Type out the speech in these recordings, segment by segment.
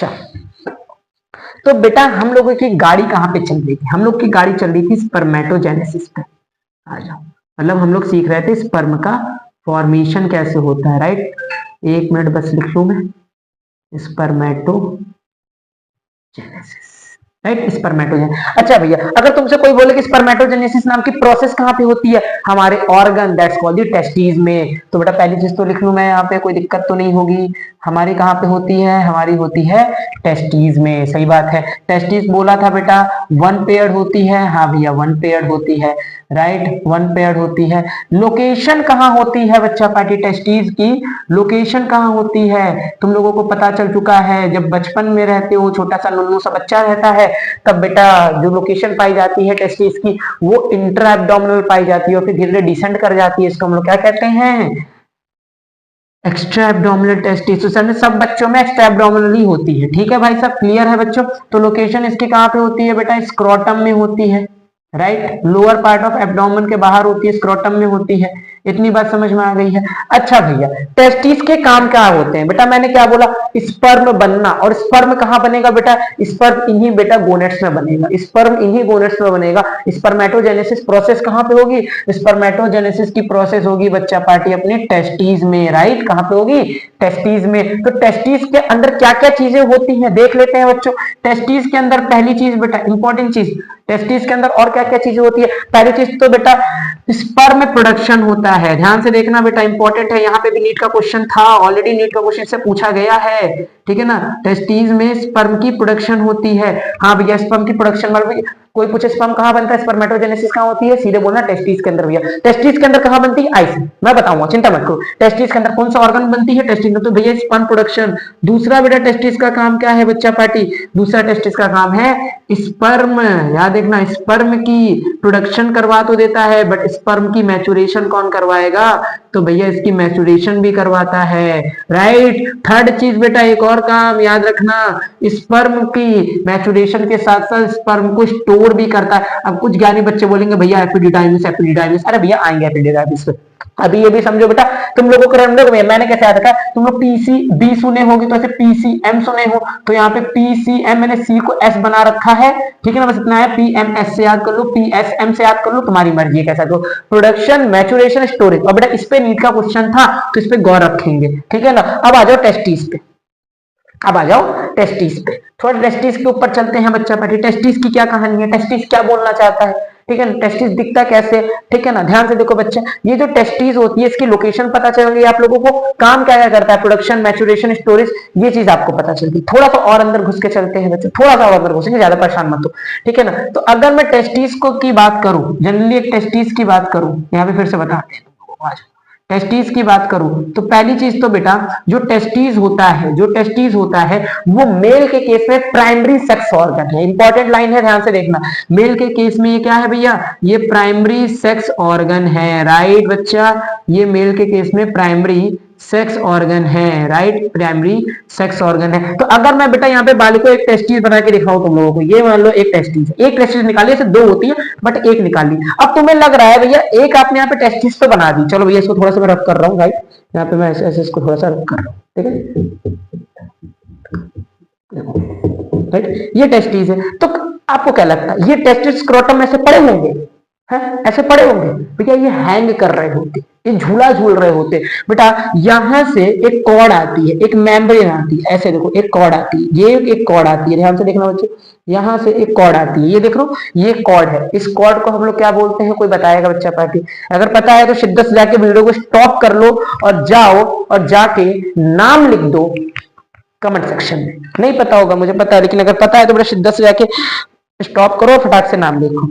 चल, तो बेटा हम लोगों की गाड़ी कहाँ पे चल रही थी? हम लोग की गाड़ी चल रही थी स्पर्मेटोजेनेसिस पे। आ जाओ, मतलब हम लोग सीख रहे थे स्पर्म का फॉर्मेशन कैसे होता है, राइट। एक मिनट बस लिख लूं मैं, स्पर्मेटोजेनेसिस, राइट, स्पर्मेटोजेनेसिस। अच्छा भैया, अगर तुमसे कोई बोले कि स्पर्मेटोजेनेसिस नाम की प्रोसेस कहाँ पे होती है? हमारे organ that's called the testis में। तो बेटा पहली चीज तो लिख लूं मैं यहाँ पे, कोई दिक्कत तो नहीं होगी। हमारी कहाँ पे होती है? हमारी होती है टेस्टिस में। सही बात है, टेस्टिस बोला था बेटा, वन पेयर्ड होती है। हाँ भैया, वन पेयर्ड होती है, राइट, वन पेयर्ड होती है। लोकेशन कहाँ होती है बच्चा पार्टी? टेस्टिस की लोकेशन कहाँ होती है? तुम लोगों को पता चल चुका है, जब बचपन में रहते हो, छोटा सा नुन्नू सा बच्चा रहता है, तब बेटा जो लोकेशन पाई जाती है टेस्टिस की, वो इंट्रा एब्डोमिनल पाई जाती है, और फिर धीरे धीरे डिसेंड कर जाती है। इसको हम लोग क्या कहते हैं? Extra abdominal testis. सब बच्चों में एक्स्ट्रा एब्डोमिनल ही होती है। ठीक है भाई साहब, क्लियर है बच्चों? तो लोकेशन इसकी कहाँ पे होती है बेटा? स्क्रोटम में होती है, right, lower part of abdomen के बाहर होती है, स्क्रोटम में होती है। इतनी बात समझ में आ गई है? अच्छा भैया, टेस्टिस के काम क्या होते हैं बेटा? मैंने क्या बोला? स्पर्म बनना। और स्पर्म कहाँ बनेगा बेटा? स्पर्म इन्हीं बेटा गोनेट्स में बनेगा, स्पर्म इन्हीं गोनेट्स में बनेगा। स्पर्मेटोजेनेसिस प्रोसेस कहाँ पे होगी? स्पर्मेटोजेनेसिस की प्रोसेस होगी बच्चा पार्टी अपने टेस्टिस में, राइट। कहाँ पे होगी? टेस्टिस में। तो टेस्टिस के अंदर क्या क्या चीजें होती हैं देख लेते हैं बच्चों। टेस्टिस के अंदर पहली चीज बेटा, इंपॉर्टेंट चीज, टेस्टिस के अंदर और क्या क्या चीजें होती है? पहली चीज तो बेटा स्पर्म प्रोडक्शन होता है। ध्यान से देखना बेटा, इंपॉर्टेंट है, यहाँ पे भी नीट का क्वेश्चन था, ऑलरेडी नीट का क्वेश्चन से पूछा गया है। ठीक है ना, टेस्टिस में स्पर्म की प्रोडक्शन होती है। हाँ भैया, स्पर्म की प्रोडक्शन वाले, कोई पूछे स्पर्म कहाँ बनता है, स्पर्मेटोजेनेसिस कहाँ होती है, सीधे बोलना टेस्टिस के अंदर। भैया टेस्टिस के अंदर कहाँ बनती है? आइस, मैं बताऊंगा, चिंता मत करो। टेस्टिस के अंदर कौन सा ऑर्गन बनती है? टेस्टिस में। तो भैया स्पर्म प्रोडक्शन। दूसरा बेटा टेस्टिस का काम क्या है बच्चा पार्टी? दूसरा टेस्टिस का काम है स्पर्म, याद देखना, स्पर्म की प्रोडक्शन करवा तो देता है, बट स्पर्म की मैचुरेशन कौन करवाएगा? तो भैया इसकी मैचुरेशन भी करवाता है, राइट। थर्ड चीज बेटा, एक और काम याद रखना, स्पर्म की मैचुरेशन के साथ साथ स्पर्म को स्टोर भी करता है। अब कुछ ज्ञानी बच्चे बोलेंगे भैया एपिडिडाइमिस एपिडिडाइमिस, अरे भैया आएंगे एपिडिडाइमिस पे। अभी ये भी समझो बेटा, तुम लोगों को रैंडम में मैंने कैसे याद रखा, तुम लोग पीसीबी सुने होगे तो ऐसे पीसीएम सुने हो, तो यहाँ पे पीसीएम मैंने सी को एस बना रखा है। ठीक है ना, बस इतना है, पीएमएस से याद कर लो, पीएसएम से याद कर लो, तुम्हारी मर्जी है कैसा। तो प्रोडक्शन, मैचुरेशन, स्टोरेज। और बेटा इस पे नीट का क्वेश्चन था, तो इस पे गौर रखेंगे। ठीक है ना, अब आ जाओ टेस्टिस पे, अब आ जाओ टेस्टिस पे। थोड़ा टेस्टिस के ऊपर चलते हैं बच्चा पार्टी। टेस्टिस की क्या कहानी है, टेस्टिस क्या बोलना चाहता है? ठीक है ना, टेस्टिस दिखता कैसे? ठीक है ना, ध्यान से देखो बच्चे, ये जो टेस्टिस होती है इसकी लोकेशन पता चल गई आप लोगों को। काम क्या क्या करता है? प्रोडक्शन, मैचुरेशन, स्टोरेज, ये चीज आपको पता चल गई। थोड़ा सा और अंदर घुस के चलते हैं बच्चे, थोड़ा सा और अंदर घुसेंगे, ज्यादा परेशान मत हो। ठीक है ना, तो अगर मैं टेस्टिस को की बात करूं, जनरली एक टेस्टिस की बात करूं, यहाँ पे फिर से बताते हैं, टेस्टिस की बात करूं तो पहली चीज तो बेटा जो टेस्टिस होता है, जो टेस्टिस होता है वो मेल के केस में प्राइमरी सेक्स ऑर्गन है। इंपॉर्टेंट लाइन है, ध्यान से देखना। मेल के केस में ये क्या है भैया? ये प्राइमरी सेक्स ऑर्गन है, राइट बच्चा, ये मेल के केस में प्राइमरी सेक्स ऑर्गन है, राइट, प्राइमरी सेक्स ऑर्गन है। तो अगर मैं बेटा यहाँ पे बाल को एक टेस्टिस बना के दिखाऊं तुम लोगों को, ये मान लो एक टेस्टिस, एक टेस्टिस निकाली, ऐसे दो होती है बट एक निकाली। अब तुम्हें लग रहा है भैया एक आपने यहाँ पे टेस्टिस तो बना दी, चलो भैया इसको थोड़ा सा मैं रब कर रहा हूँ भाई, यहाँ पे मैं ऐसे ऐसे इसको थोड़ा सा रब कर रहा हूँ, ठीक है, राइट, ये टेस्टिस है। तो आपको क्या लगता है ये टेस्टिस स्क्रोटम में से पड़े होंगे? ऐसे पड़े होंगे भैया, ये हैंग कर रहे होते, ये झूला झूल रहे होते बेटा। यहां से एक कॉर्ड आती है, एक मेम्ब्रेन आती है, ऐसे देखो एक कॉर्ड आती है, ये एक कॉर्ड आती है, ध्यान से देखना बच्चे, यहां से एक कॉर्ड आती है, ये देख लो ये कॉर्ड है। इस कॉर्ड को हम लोग क्या बोलते हैं, कोई बताएगा बच्चा पार्टी? अगर पता है तो शिद्दत से जाके वीडियो को स्टॉप कर लो और जाओ और जाके नाम लिख दो कमेंट सेक्शन में। नहीं पता होगा मुझे पता है, लेकिन अगर पता है तो बड़ा शिद्दत से जाके स्टॉप करो, फटाक से नाम लिखो।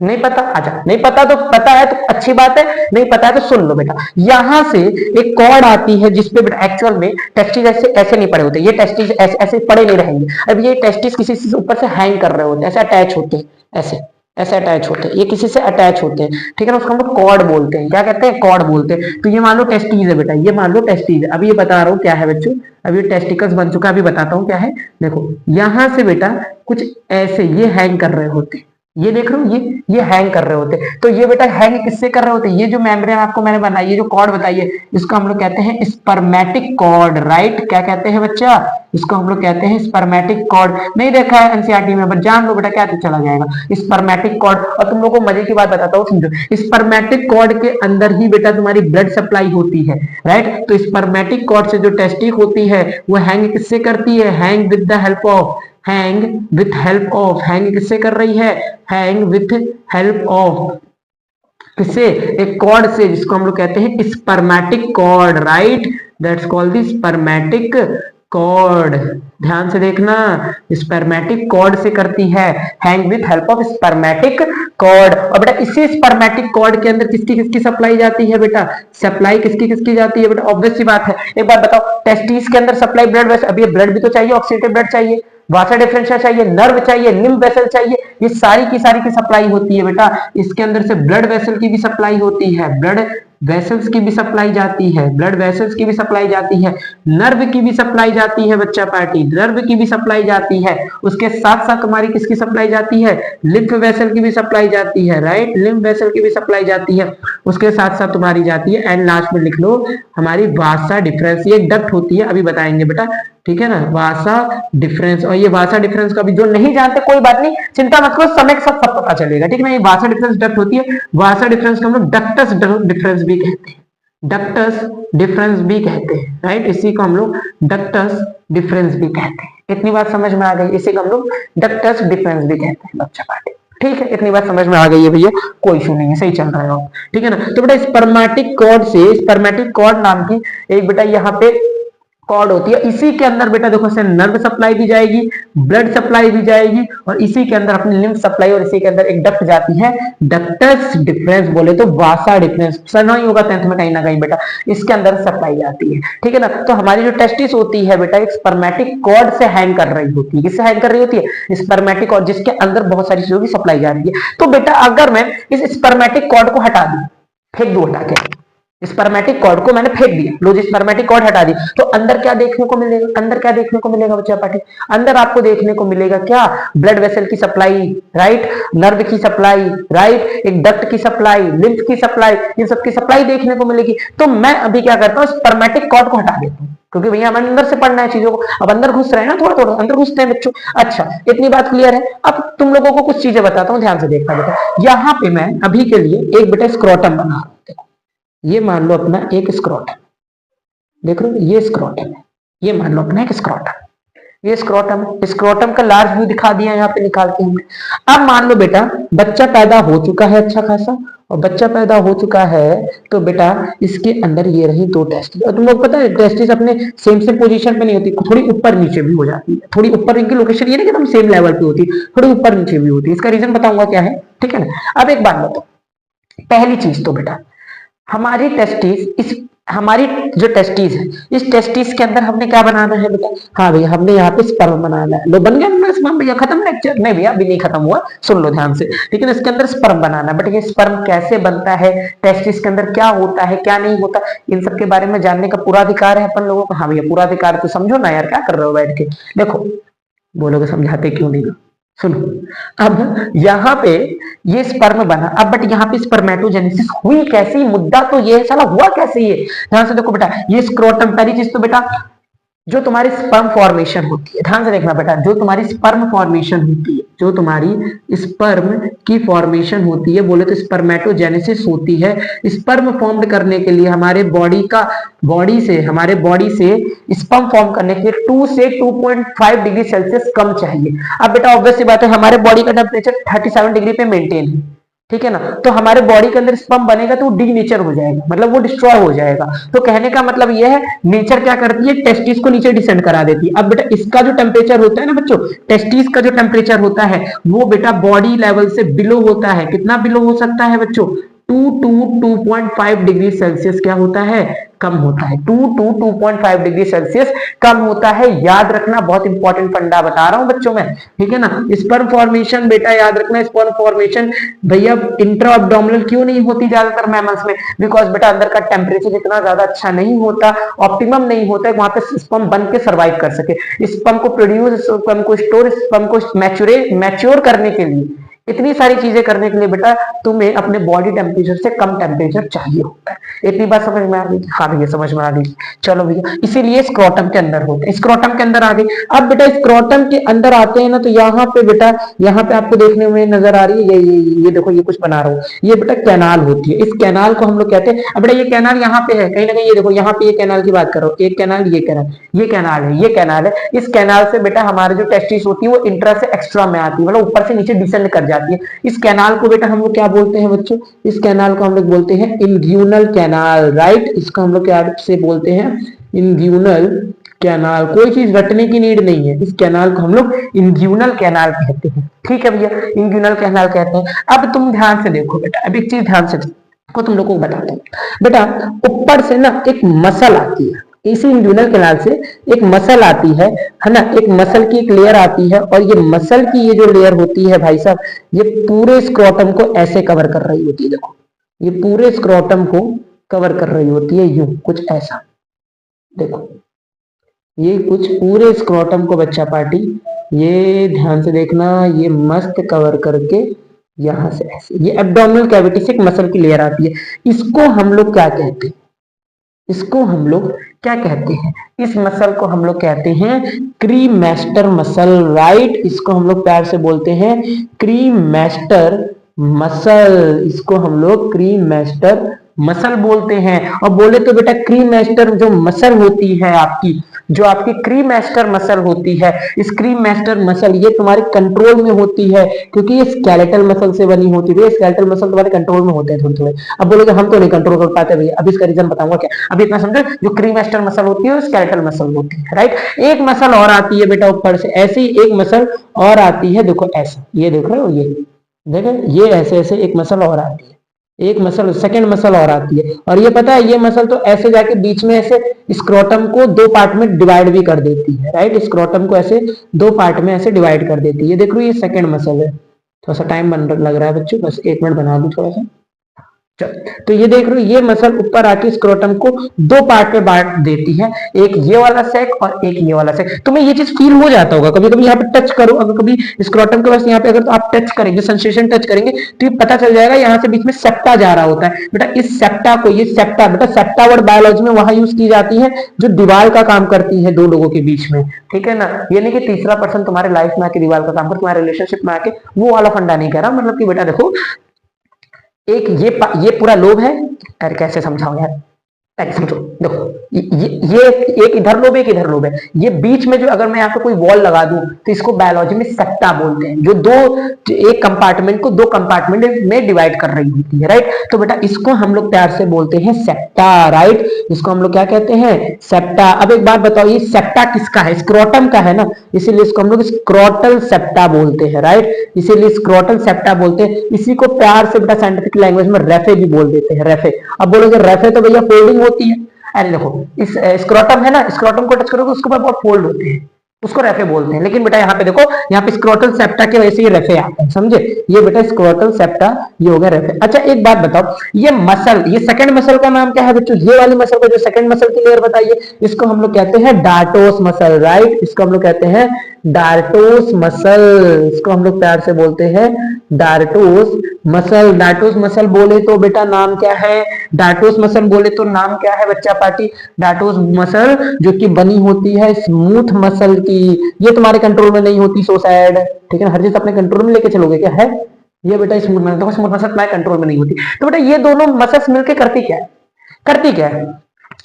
नहीं पता, आजा, नहीं पता तो पता है तो अच्छी बात है, नहीं पता है तो सुन लो बेटा। यहां से एक कॉर्ड आती है जिसपे बेटा एक्चुअल में टेस्टिस ऐसे ऐसे नहीं पड़े होते, ये टेस्टिस ऐसे ऐसे पड़े नहीं रहेंगे। अब ये टेस्टिस किसी से ऊपर से हैंग कर रहे होते हैं, ऐसे अटैच होते हैं, ऐसे ऐसे अटैच होते हैं, ये किसी से अटैच होते हैं। ठीक है ना, उसको हम लोग कॉर्ड बोलते हैं। क्या कहते हैं? कॉर्ड बोलते हैं। तो ये मान लो टेस्टिस है बेटा, ये मान लो टेस्टिस है। अभी ये बता रहा हूँ क्या है बच्चों, अभी टेस्टिकल्स बन चुका है, अभी बताता हूँ क्या है। देखो यहां से बेटा कुछ ऐसे ये हैंग कर रहे होते हैं, ये देख रहे हो, ये हैंग कर रहे होते। तो ये बेटा हैंग किससे कर रहे होते? ये जो मेम्ब्रेन आपको मैंने बनाई, ये जो कॉर्ड बताई है, इसको हम लोग कहते हैं स्पर्मेटिक कॉर्ड, राइट? क्या कहते हैं बच्चा? इसको हम लोग कहते हैं स्पर्मेटिक कॉर्ड। नहीं देखा है एनसीईआरटी में, बट जान लो बेटा, क्या चला जाएगा, स्पर्मेटिक कॉर्ड। और तुम लोग को मजे की बात बताता हूँ, समझो। स्पर्मेटिक कॉर्ड के अंदर ही बेटा तुम्हारी ब्लड सप्लाई होती है, राइट? तो स्पर्मेटिक कॉर्ड से जो टेस्टिक होती है वो हैंग किससे करती है? Hang with the help of, hang with help of, hang किससे कर रही है? हैंग विथ हेल्प ऑफ किससे? एक कॉर्ड से, जिसको हम लोग कहते हैं spermatic cord, right? That's called the spermatic cord. ध्यान से देखना, स्पर्मेटिक कॉर्ड से करती है, hang with help of spermatic cord. और बेटा इसी स्पर्मेटिक कॉर्ड के अंदर किसकी किसकी सप्लाई जाती है बेटा? सप्लाई किसकी किसकी जाती है बेटा? ऑब्वियस सी बात है। एक बात बताओ, टेस्टिस के अंदर सप्लाई ब्लड वेसल, अभी ब्लड भी तो चाहिए, ऑक्सीडेटिव ब्लड चाहिए, वासा डिफरेंशिया चाहिए, नर्व चाहिए, लिम्फ वेसल चाहिए, ये सारी की सप्लाई होती है बेटा। इसके अंदर से ब्लड वेसल की भी सप्लाई होती है, ब्लड वेसल्स की भी सप्लाई जाती है, ब्लड वेसल्स की भी सप्लाई जाती है, नर्व की भी सप्लाई जाती है बच्चा पार्टी, नर्व की भी सप्लाई जाती है। उसके साथ साथ तुम्हारी किसकी सप्लाई जाती है? लिम्फ वेसल की भी सप्लाई जाती है, राइट? लिम्फ वेसल की भी सप्लाई जाती है, उसके साथ साथ तुम्हारी जाती है। एंड लास्ट में लिख लो हमारी वासा डिफरेंस, ये डक्ट होती है, अभी बताएंगे बेटा, ठीक है ना? वासा डिफरेंस। और ये वासा डिफरेंस का भी जो नहीं जानते कोई बात नहीं, चिंता मत करो, समय के साथ सब पता चलेगा, ठीक है ना? ये वासा डिफरेंस डक्ट होती है, वासा डिफरेंस को हम लोग डक्टस डिफरेंस भी कहते हैं, डक्टस डिफरेंस भी कहते हैं, राइट? इसी को हम लोग डक्टस डिफरेंस भी कहते हैं। इतनी बात समझ में आ गई? इसी को हम लोग डक्टस डिफरेंस भी कहते हैं बच्चा पार्टी, ठीक है? इतनी बात समझ में आ गई है भैया, कोई इशू नहीं है, सही चल रहा है, ठीक है ना? तो बेटा स्पर्मेटिक कॉर्ड से, स्पर्मेटिक कॉर्ड नाम की एक बेटा यहाँ पे कॉर्ड होती है, इसी के अंदर बेटा देखो से नर्व सप्लाई भी जाएगी, ब्लड सप्लाई भी जाएगी, और इसी के अंदर अपनी लिम्फ सप्लाई, और इसी के अंदर एक डक्ट जाती है, डक्टस डिफरेंस बोले तो वासा डिफरेंस, सुना ही होगा 10th में कहीं ना कहीं बेटा, इसके अंदर सप्लाई जाती है, ठीक है ना? तो हमारी जो टेस्टिस होती है बेटा एक स्पर्मेटिक कॉर्ड से हैंग कर रही होती है, किससे हैंग कर रही होती है? स्पर्मेटिक कॉर्ड, जिसके अंदर बहुत सारी चीजों की सप्लाई जा रही है। तो बेटा अगर मैं इस स्पर्मेटिक कॉर्ड को हटा दूं, फेंक दूं हटा के, स्पर्मेटिक कॉर्ड को मैंने फेंक दिया, लो जी स्पर्मेटिक कॉर्ड हटा दी, तो अंदर क्या देखने को मिलेगा? अंदर क्या देखने को मिलेगा बच्चा पार्टी? अंदर आपको देखने को मिलेगा क्या? ब्लड वेसल की सप्लाई, राइट? नर्व की सप्लाई, राइट? एक डक्ट की सप्लाई, लिम्फ की सप्लाई, इन सब की सप्लाई देखने को मिलेगी। तो मैं अभी क्या करता हूँ, स्पर्मेटिक कॉर्ड को हटा देता हूँ, क्योंकि भैया हमें अंदर से पढ़ना है चीजों को, अब अंदर घुस रहे हैं ना, थोड़ा थोड़ा अंदर घुसते हैं बच्चों। अच्छा, इतनी बात क्लियर है? अब तुम लोगों को कुछ चीजें बताता हूँ, ध्यान से देखना बेटा। यहाँ पे मैं अभी के लिए एक बेटा स्क्रोटम बना रहा हूँ, ये मान लो अपना एक स्क्रोटम, देख रहे हो ये स्क्रोटम है, ये मान लो अपना एक स्क्रोटम, ये स्क्रोटम, स्क्रोटम का लार्ज व्यू दिखा दिया यहाँ पे निकाल के हमने। अब मान लो बेटा बच्चा पैदा हो चुका है अच्छा खासा, और बच्चा पैदा हो चुका है तो बेटा इसके अंदर ये रही दो टेस्टिस, और तुम लोग पता है टेस्टिस अपने सेम पोजीशन पे नहीं होती, थोड़ी ऊपर नीचे भी हो जाती है, थोड़ी ऊपर, इनकी लोकेशन ये नहीं कि एकदम सेम लेवल पे होती, थोड़ी ऊपर नीचे भी होती है। इसका रीजन बताऊंगा क्या है, ठीक है ना? अब एक बात बताओ, पहली चीज तो बेटा हमारी टेस्टिस, इस हमारी जो टेस्टिस है, इस टेस्टिस के अंदर हमने क्या बनाना है बेटा? हाँ भैया हमने यहाँ पे स्पर्म बनाना है। लो बन गया ना स्पर्म भैया, खत्म लेक्चर? नहीं भैया अभी नहीं खत्म हुआ, सुन लो ध्यान से, ठीक है ना? इसके अंदर स्पर्म बनाना है, बट ये स्पर्म कैसे बनता है, टेस्टिस के अंदर क्या होता है क्या नहीं होता, इन सब के बारे में जानने का पूरा अधिकार है अपन लोगों को। हाँ भैया पूरा अधिकार, तो समझो ना यार, क्या कर रहे हो बैठ के? देखो बोलोगे समझाते क्यों नहीं? सुनो, अब यहाँ पे ये स्पर्म बना, अब बट यहाँ पे स्पर्मेटोजेनेसिस हुई कैसे? मुद्दा तो ये साला हुआ कैसे? ये ध्यान से देखो बेटा, ये स्क्रोटम, पहली चीज तो बेटा जो तुम्हारी स्पर्म फॉर्मेशन होती है, ध्यान से देखना बेटा, जो तुम्हारी स्पर्म फॉर्मेशन होती है, जो तुम्हारी स्पर्म की फॉर्मेशन होती है, बोले तो स्पर्मेटोजेनेसिस होती है। स्पर्म फॉर्म करने के लिए हमारे हमारे बॉडी से स्पर्म फॉर्म करने के लिए 2 से 2.5 डिग्री सेल्सियस कम चाहिए। अब बेटा ऑब्वियस सी बात है, हमारे बॉडी का टेम्परेचर 37 डिग्री पे मेंटेन है, ठीक है ना? तो हमारे बॉडी के अंदर स्पर्म बनेगा तो वो डीनेचर हो जाएगा, मतलब वो डिस्ट्रॉय हो जाएगा। तो कहने का मतलब ये है, नेचर क्या करती है, टेस्टिस को नीचे डिसेंड करा देती है। अब बेटा इसका जो टेम्परेचर होता है ना बच्चों, टेस्टिस का जो टेम्परेचर होता है वो बेटा बॉडी लेवल से बिलो होता है। कितना बिलो हो सकता है बच्चों? 2 to 2.5 डिग्री सेल्सियस क्या होता है? कम होता है। 2 to 2.5 डिग्री सेल्सियस कम होता है। याद रखना, बहुत इंपॉर्टेंट फंडा बता रहा हूं बच्चों में, ठीक है ना? स्पर्म फॉर्मेशन बेटा याद रखना, स्पर्म फॉर्मेशन भैया इंट्रा एब्डोमिनल क्यों नहीं होती ज्यादातर मैमल्स में? बिकॉज बेटा अंदर का टेम्परेचर इतना ज्यादा अच्छा नहीं होता, ऑप्टिमम नहीं होता है, वहां पे स्पर्म बन के सर्वाइव कर सके। स्पर्म को प्रोड्यूस, स्पर्म को स्टोर, स्पर्म को मैच्योर करने के लिए इतनी सारी चीजें करने के लिए बेटा तुम्हें अपने बॉडी टेम्परेचर से कम टेम्परेचर चाहिए होता है। इतनी बात समझ में आ गई? हाँ भैया समझ में आ गई। चलो भैया, इसीलिए स्क्रोटम के अंदर होते हैं। स्क्रोटम के अंदर आ गई। अब बेटा स्क्रोटम के अंदर आते हैं ना, तो यहाँ पे बेटा, यहाँ पे आपको देखने में नजर आ रही है, ये देखो, ये कुछ बना रहा हूँ, ये बेटा कैनाल होती है। इस कैनाल को हम लोग कहते हैं। अब बेटा ये कैनाल यहाँ पे है कहीं ना कहीं, ये देखो यहाँ पे ये कैनाल की बात करो, एक कैनाल, ये कैनाल, ये कैनाल है, ये कैनाल है। इस कैनाल से बेटा हमारे जो टेस्टिस होती है वो इंट्रा से एक्स्ट्रा में आती है, मतलब ऊपर से नीचे डिसेंड कर जाती है। इस कैनाल को बेटा हम लोग क्या बोलते हैं बच्चों? इस कैनाल को हम लोग बोलते हैं इंग्यूनल कैनाल, राइट। इसको हम लोग क्या से बोलते हैं? इंग्यूनल कैनाल। कोई चीज रटने की नीड नहीं है, इस कैनाल को हम लोग इंग्यूनल कैनाल कहते हैं। ठीक है भैया, इंग्यूनल कैनाल कहते हैं। अब तुम ध्यान से देखो बेटा, अब एक चीज ध्यान से को तुम लोगों को बताता हूँ बेटा। ऊपर से ना एक मसल आती है, इसी इंग्यूनल कैनाल से एक मसल आती है ना, एक मसल की एक लेयर आती है, और ये मसल की ये जो लेयर होती है भाई साहब, ये पूरे स्क्रोटम को ऐसे कवर कर रही होती है। देखो ये पूरे स्क्रोटम को कवर कर रही होती है, यूं कुछ ऐसा। देखो ये कुछ पूरे स्क्रोटम को बच्चा पार्टी, ये ध्यान से देखना, ये मस्त कवर करके यहां से ऐसे, ये एब्डोमिनल कैविटी से एक मसल की लेयर आती है। इसको हम लोग क्या कहते हैं? इसको हम लोग क्या कहते हैं? इस मसल को हम लोग कहते हैं क्रीमेस्टर मसल, राइट। इसको हम लोग प्यार से बोलते हैं क्रीमेस्टर मसल। इसको हम लोग क्रीमेस्टर मसल बोलते हैं। और बोले तो बेटा क्रीमेस्टर जो मसल होती है आपकी, जो आपकी क्रीमेस्टर मसल होती है, इस क्रीमेस्टर मसल ये तुम्हारे कंट्रोल में होती है, क्योंकि ये स्केलेटल मसल से बनी होती है। स्केलेटल मसल तुम्हारे कंट्रोल में होते हैं थोड़े थोड़े। अब बोलोगे हम तो नहीं कंट्रोल कर पाते भैया, अब इसका रीजन बताऊंगा क्या। अभी इतना समझो, जो क्रीमेस्टर मसल होती है वो स्केलेटल मसल होती है, राइट। एक मसल और आती है बेटा ऊपर से, ऐसी एक मसल और आती है, देखो ऐसा, ये देख रहे हो, ये देखो, ये ऐसे ऐसे एक मसल और आती है, एक मसल, सेकंड मसल और आती है। और ये पता है, ये मसल तो ऐसे जाके बीच में ऐसे स्क्रोटम को दो पार्ट में डिवाइड भी कर देती है, राइट। स्क्रोटम को ऐसे दो पार्ट में ऐसे डिवाइड कर देती है। ये देख लो, ये सेकंड मसल है। थोड़ा सा टाइम लग रहा है बच्चों, बस 1 मिनट बना दूं थोड़ा सा। तो ये देख रहे हो, ये मसल ऊपर आके स्क्रोटम को दो पार्ट में बांट देती है, एक ये वाला सेक और एक ये वाला सेक। तुम्हें ये चीज फील हो जाता होगा, कभी कभी यहाँ पे टच करो, अगर कभी स्क्रोटम के पास यहाँ पे अगर तो आप टच करेंगे, सेंसेशन टच करेंगे, तो ये पता चल जाएगा यहाँ से बीच में सेप्टा जा रहा होता है। बेटा इस सेप्टा को, ये सेप्टा, बेटा सेप्टा वर्ड बायोलॉजी में वहां यूज की जाती है जो दीवार का काम करती है दो लोगों के बीच में, ठीक है ना। ये नहीं कि तीसरा पर्सन तुम्हारे लाइफ में आके दीवार का काम कर, तुम्हारे रिलेशनशिप में आके, वो वाला फंडा नहीं कह रहा। मतलब कि बेटा देखो, एक ये पूरा लोब है, अरे कैसे समझाऊं यार, समझो देखो, ये एक इधर लोब है, एक इधर लोब है। ये बीच में जो, अगर मैं यहाँ पे कोई वॉल लगा दूं तो इसको बायोलॉजी में सेप्टा बोलते हैं, जो एक कंपार्टमेंट को दो कंपार्टमेंट में डिवाइड कर रही होती है, राइट। तो बेटा इसको हम लोग प्यार से बोलते हैं सेप्टा, राइट। इसको हम लोग क्या कहते हैं? सेप्टा। अब एक बात बताओ, ये सेप्टा किसका है? स्क्रोटम का है ना, इसीलिए इसको हम लोग स्क्रोटल सेप्टा बोलते हैं, राइट। इसीलिए स्क्रोटल सेप्टा बोलते हैं। इसी को प्यार से बेटा साइंटिफिक लैंग्वेज में रेफे भी बोल देते हैं, रेफे। अब बोलोगे रेफे तो भैया फोल्डिंग होती है। अरे देखो, इस स्क्रोटम है ना, स्क्रोटम को टच करोगे उसके ऊपर बहुत फोल्ड होते हैं, उसको रेफे बोलते हैं। लेकिन बेटा यहाँ पे देखो, यहाँ पे स्क्रोटल सेप्टा की वजह से ये रेफे आता है, समझे। ये बेटा स्क्रोटल सेप्टा, ये हो गया रेफे। अच्छा एक बात बताओ, ये मसल, ये सेकंड मसल का नाम क्या है बच्चों? ये वाली मसल को, जो सेकंड मसल की लेयर बताइए, इसको हम लोग कहते हैं डार्टोस मसल, राइट। इसको हम लोग कहते हैं डार्टोस मसल। इसको हम लोग प्यार से बोलते हैं डार्टोस मसल। डार्टोस मसल बोले तो बेटा नाम क्या है? डार्टोस मसल बोले तो नाम क्या है बच्चा पार्टी? डार्टोस मसल जो कि बनी होती है स्मूथ मसल की। ये तुम्हारे कंट्रोल में नहीं होती, सो सैड, ठीक है ना। हर चीज अपने कंट्रोल में लेके चलोगे क्या है? ये बेटा स्मूथ मसल, देखो स्मूथ मसल तुम्हारे कंट्रोल में नहीं होती। तो बेटा ये दोनों मसल्स मिलकर करती क्या है? करती क्या है?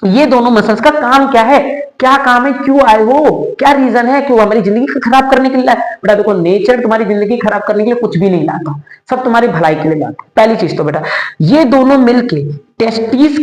ये दोनों मसल्स का काम क्या है? क्या काम है? क्यों आए हो? क्या रीजन है? क्यों हमारी जिंदगी खराब करने के लिए? बेटा देखो, नेचर तुम्हारी जिंदगी खराब करने के लिए कुछ भी नहीं लाता, सब तुम्हारी भलाई के लिए लाता। पहली चीज तो बेटा, ये दोनों मिलके टेस्टिस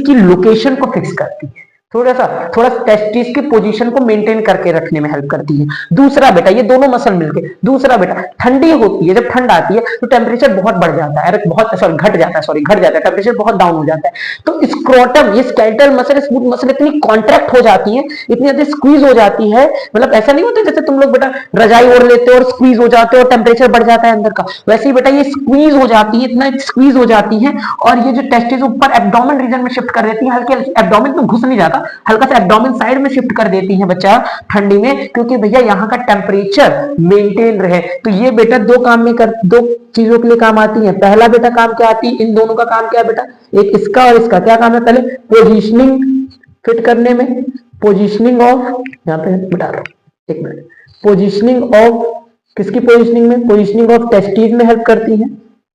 की लोकेशन को फिक्स करती है, थोड़ा टेस्टिस की पोजीशन को मेंटेन करके रखने में हेल्प करती है। दूसरा बेटा, ये दोनों मसल मिलके, दूसरा बेटा, ठंडी होती है, जब ठंड आती है तो टेम्परेचर बहुत बढ़ जाता है, घट जाता है, टेम्परेचर बहुत डाउन हो जाता है। तो स्क्रोटम, ये स्केलेटल मसल, स्मूथ मसल इतनी कॉन्ट्रैक्ट हो जाती है, इतनी ज्यादा स्क्वीज हो जाती है। मतलब ऐसा नहीं होता जैसे तुम लोग बेटा रजाई ओढ़ लेते हो और स्क्वीज हो जाते हो और टेम्परेचर बढ़ जाता है अंदर का, वैसे ही बेटा ये स्क्वीज हो जाती है, इतना स्क्वीज हो जाती है। और ये जो टेस्टिस ऊपर एब्डोमेन रीजन में शिफ्ट कर देती है, हल्की हल्की, एब्डोमेन में घुस नहीं जाता, हल्का सा एब्डोमेन साइड में शिफ्ट कर देती है बच्चा ठंडी में, क्योंकि भैया यहाँ का टेम्परेचर मेंटेन रहे। तो ये बेटा दो चीजों के लिए काम आती है। पहला बेटा काम क्या आती है, इन दोनों का काम क्या है बेटा, एक इसका और इसका क्या काम है, पहले पोजिशनिंग फिट करने में, पोजिशनिंग ऑफ, यहाँ पे बिठा लो एक मिनट, पोजिशनिंग ऑफ, किसकी पोजिशनिंग में, पोजिशनिंग ऑफ टेस्टिस में हेल्प करती है,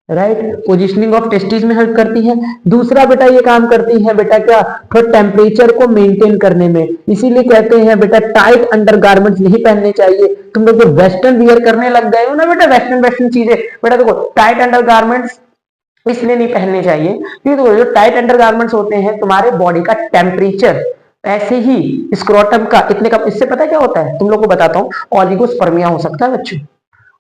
राइट, पोजिशनिंग ऑफ टेस्टिस में हेल्प करती है। दूसरा बेटा ये काम करती है बेटा क्या, थोड़ा टेम्परेचर को मेंटेन करने में, इसीलिए कहते हैं बेटा टाइट अंडरगारमेंट्स नहीं पहनने चाहिए। तुम लोग जो वेस्टर्न वियर करने लग गए हो ना बेटा, वेस्टर्न वेस्टर्न चीजें, बेटा देखो टाइट अंडरगारमेंट्स इसलिए नहीं पहनने चाहिए क्योंकि जो टाइट अंडरगारमेंट्स होते हैं तुम्हारे बॉडी का टेम्परेचर ऐसे ही स्क्रोटम का इतने का, इससे पता क्या होता है तुम लोग को बताता हूँ, ऑलिगोस्पर्मिया हो सकता है बच्चों,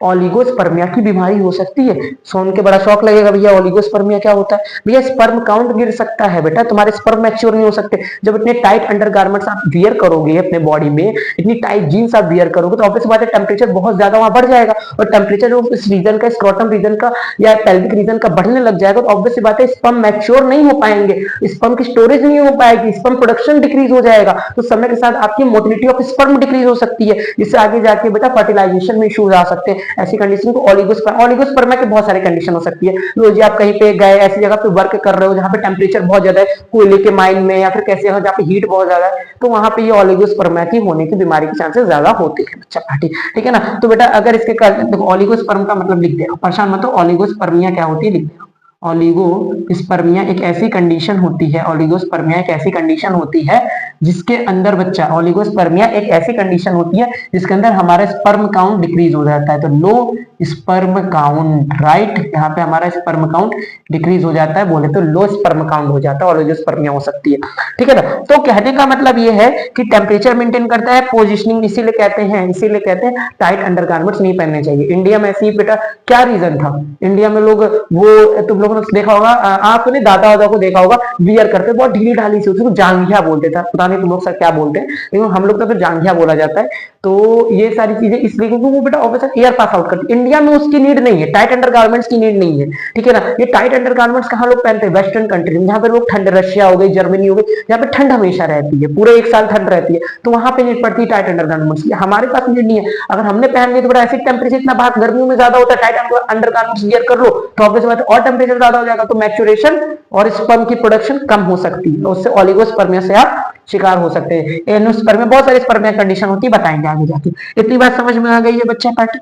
ऑलिगोस्पर्मिया की बीमारी हो सकती है। सुन के बड़ा शौक लगेगा भैया ऑलिगोस्पर्मिया क्या होता है, भैया स्पर्म काउंट गिर सकता है बेटा, तुम्हारे स्पर्म मैच्योर नहीं हो सकते। जब इतने टाइट अंडरगारमेंट्स आप वियर करोगे अपने बॉडी में, इतनी टाइट जीन्स आप वियर करोगे, तो ऑब्वियस बात है टेम्परेचर बहुत ज्यादा वहां बढ़ जाएगा, और टेम्परेचर जो इस रीजन का, स्क्रोटम रीजन का या पेल्विक रीजन का बढ़ने लग जाएगा, तो ऑब्वियस बात है स्पर्म मैच्योर नहीं हो पाएंगे, स्पर्म की स्टोरेज नहीं हो पाएगी, स्पर्म प्रोडक्शन डिक्रीज हो जाएगा, तो समय के साथ आपकी मोटिलिटी ऑफ स्पर्म डिक्रीज हो सकती है, जिससे आगे जाके बेटा फर्टिलाइजेशन में इश्यूज आ सकते हैं। ऐसी कंडीशन को ऑलिगोस्पर्मिया के बहुत सारे कंडीशन हो सकती है। रोज आप कहीं पे गए, ऐसी जगह पे वर्क कर रहे हो जहां पे टेम्परेचर बहुत ज्यादा है, कोयले के माइन में या फिर कैसे जहां पे हीट बहुत ज्यादा है, तो वहां पे ये ऑलिगोस्पर्मिया की होने की बीमारी के चांसेस ज्यादा होते हैं बच्चा पार्टी, ठीक है ना। तो बेटा अगर इसके ऑलिगोस्पर्म का मतलब लिख दे, परेशान मत हो, ऑलिगोस्पर्मिया क्या होती है लिख दे। ऑलिगोस्पर्मिया एक ऐसी कंडीशन होती है, ऑलिगोस्पर्मिया एक ऐसी कंडीशन होती है जिसके अंदर बच्चा, ऑलिगोस्पर्मिया एक ऐसी कंडीशन होती है जिसके अंदर हमारा स्पर्म काउंट डिक्रीज हो जाता है, तो लो स्पर्म काउंट, राइट, यहाँ पे हमारा स्पर्म काउंट डिक्रीज हो जाता है, बोले तो लो स्पर्म काउंट हो जाता है, ऑलिगोस्पर्मिया हो सकती है, ठीक है ना। तो कहने का मतलब ये है कि टेम्परेचर मेंटेन करता है, पोजिशनिंग, इसीलिए कहते हैं टाइट अंडरगारमेंट्स नहीं पहनने चाहिए। इंडिया में ऐसी बेटा क्या रीजन था, इंडिया में लोग वो तुम लोगों ने देखा होगा, आपने दादा दादा को देखा होगा, वियर करते बहुत ढीली ढाली से, उसको जांघिया बोलते थे, पता नहीं तुम लोग सर क्या बोलते हैं, लेकिन हम लोग तो जांघिया बोला जाता है। तो ये सारी चीजें इसलिए क्योंकि वो बेटा ऑब्वियसली एयर पास आउट करती है, इंडिया में उसकी नीड नहीं है, टाइट अंडरगारमेंट्स की नीड नहीं है, ठीक है ना। ये टाइट अंडरगारमेंट्स कहाँ लोग पहनते हैं, वेस्टर्न कंट्री में, जहाँ पे लोग ठंड, रशिया हो गई, जर्मनी हो गई, जहाँ पे ठंड हमेशा रहती है, पूरे एक साल ठंड रहती है, तो वहां पे नीड पड़ती है टाइट अंडरगारमेंट्स की। हमारे पास नीड नहीं है, अगर हमने पहन लिया तो बड़ा ऐसे टेम्परेचर इतना बाहर गर्मियों में ज्यादा होता है, टाइट अंडरगारमेंट्स वियर कर लो तो ऑब्वियस बात है और टेम्परेचर ज्यादा हो जाएगा, तो मैच्योरेशन और स्पर्म की प्रोडक्शन कम हो सकती है, तो उससे ऑलिगोस्पर्मिया से आप शिकार हो सकते हैं। एनोस्पर्मिया, बहुत सारी स्पर्मिया कंडीशन होती है, बताएंगे आगे जाके। इतनी बात समझ में आ गई है बच्चा पार्ट,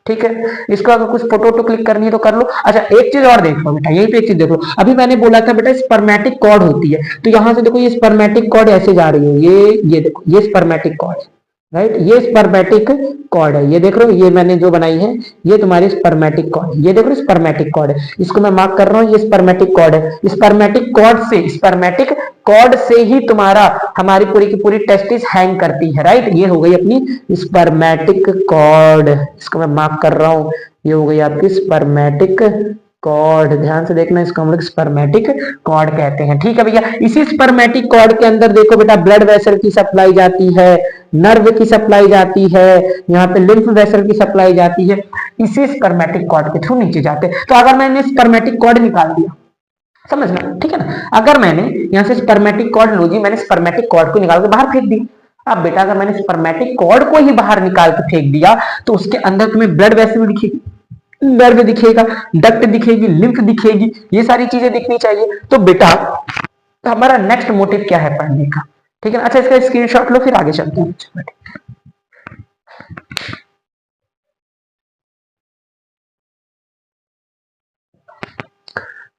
ठीक है। इसको अगर कुछ फोटो क्लिक करनी है तो कर लो। अच्छा एक चीज और देख लो बेटा, यही पे एक चीज देख लो, अभी मैंने बोला था बेटा स्पर्मेटिक कॉर्ड होती है, तो यहां से देखो ये स्पर्मेटिक कॉर्ड ऐसे जा रही है, ये देखो ये स्पर्मेटिक कॉर्ड, राइट, ये स्पर्मेटिक कॉर्ड है, ये देख रहे हो, ये मैंने जो बनाई है ये तुम्हारी स्पर्मेटिक कॉर्ड, ये देखो स्पर्मेटिक कॉर्ड है, इसको मैं मार्क कर रहा हूँ, ये स्पर्मेटिक कॉर्ड है। स्पर्मेटिक कॉर्ड से ही तुम्हारा हमारी पूरी की पूरी टेस्टिस हैंग करती है, राइट, ये हो गई अपनी स्पर्मेटिक कॉर्ड, इसको मैं मार्क कर रहा हूँ, ये हो गई आपकी स्पर्मेटिक कॉर्ड, ध्यान से देखना, इसको हम लोग स्पर्मेटिक कॉर्ड कहते हैं, ठीक है भैया। इसी स्पर्मेटिक कॉर्ड के अंदर देखो बेटा ब्लड वेसल की सप्लाई जाती है, नर्व की सप्लाई जाती है, यहाँ पे लिम्फ वेसल की सप्लाई जाती है, इसी स्पर्मेटिक कॉर्ड के थ्रू नीचे जाते हैं। तो अगर मैंने स्पर्मेटिक कॉर्ड निकाल दिया, समझना, ठीक है ना, अगर मैंने यहाँ से स्पर्मेटिक कॉर्ड लो जी, मैंने स्पर्मेटिक कॉर्ड को निकाल के बाहर फेंक दिया। अब बेटा अगर मैंने स्पर्मेटिक कॉर्ड को ही बाहर निकाल के फेंक दिया तो उसके अंदर तुम्हें ब्लड वेसल दिखेगी, नर्व दिखेगा, डक्ट दिखेगी, लिम्फ दिखेगी, ये सारी चीजें दिखनी चाहिए। तो बेटा हमारा नेक्स्ट मोटिव क्या है पढ़ने का, ठीक है ना। अच्छा इसका स्क्रीनशॉट लो, फिर आगे चलते हैं।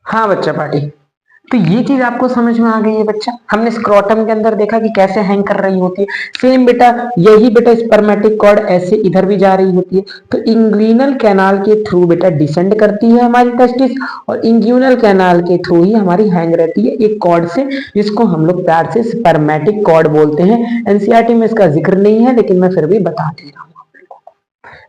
हाँ बच्चा पार्टी, तो ये चीज आपको समझ में आ गई है बच्चा, हमने स्क्रोटम के अंदर देखा कि कैसे हैंग कर रही होती है, सेम बेटा यही बेटा स्पर्मेटिक कॉर्ड ऐसे इधर भी जा रही होती है, तो इंग्विनल कैनाल के थ्रू बेटा डिसेंड करती है हमारी टेस्टिस, और इंग्विनल कैनाल के थ्रू ही हमारी हैंग रहती है एक कॉर्ड से, जिसको हम लोग प्यार से स्पर्मेटिक कॉर्ड बोलते हैं। एनसीईआरटी में इसका जिक्र नहीं है, लेकिन मैं फिर भी बता दे रहा हूँ।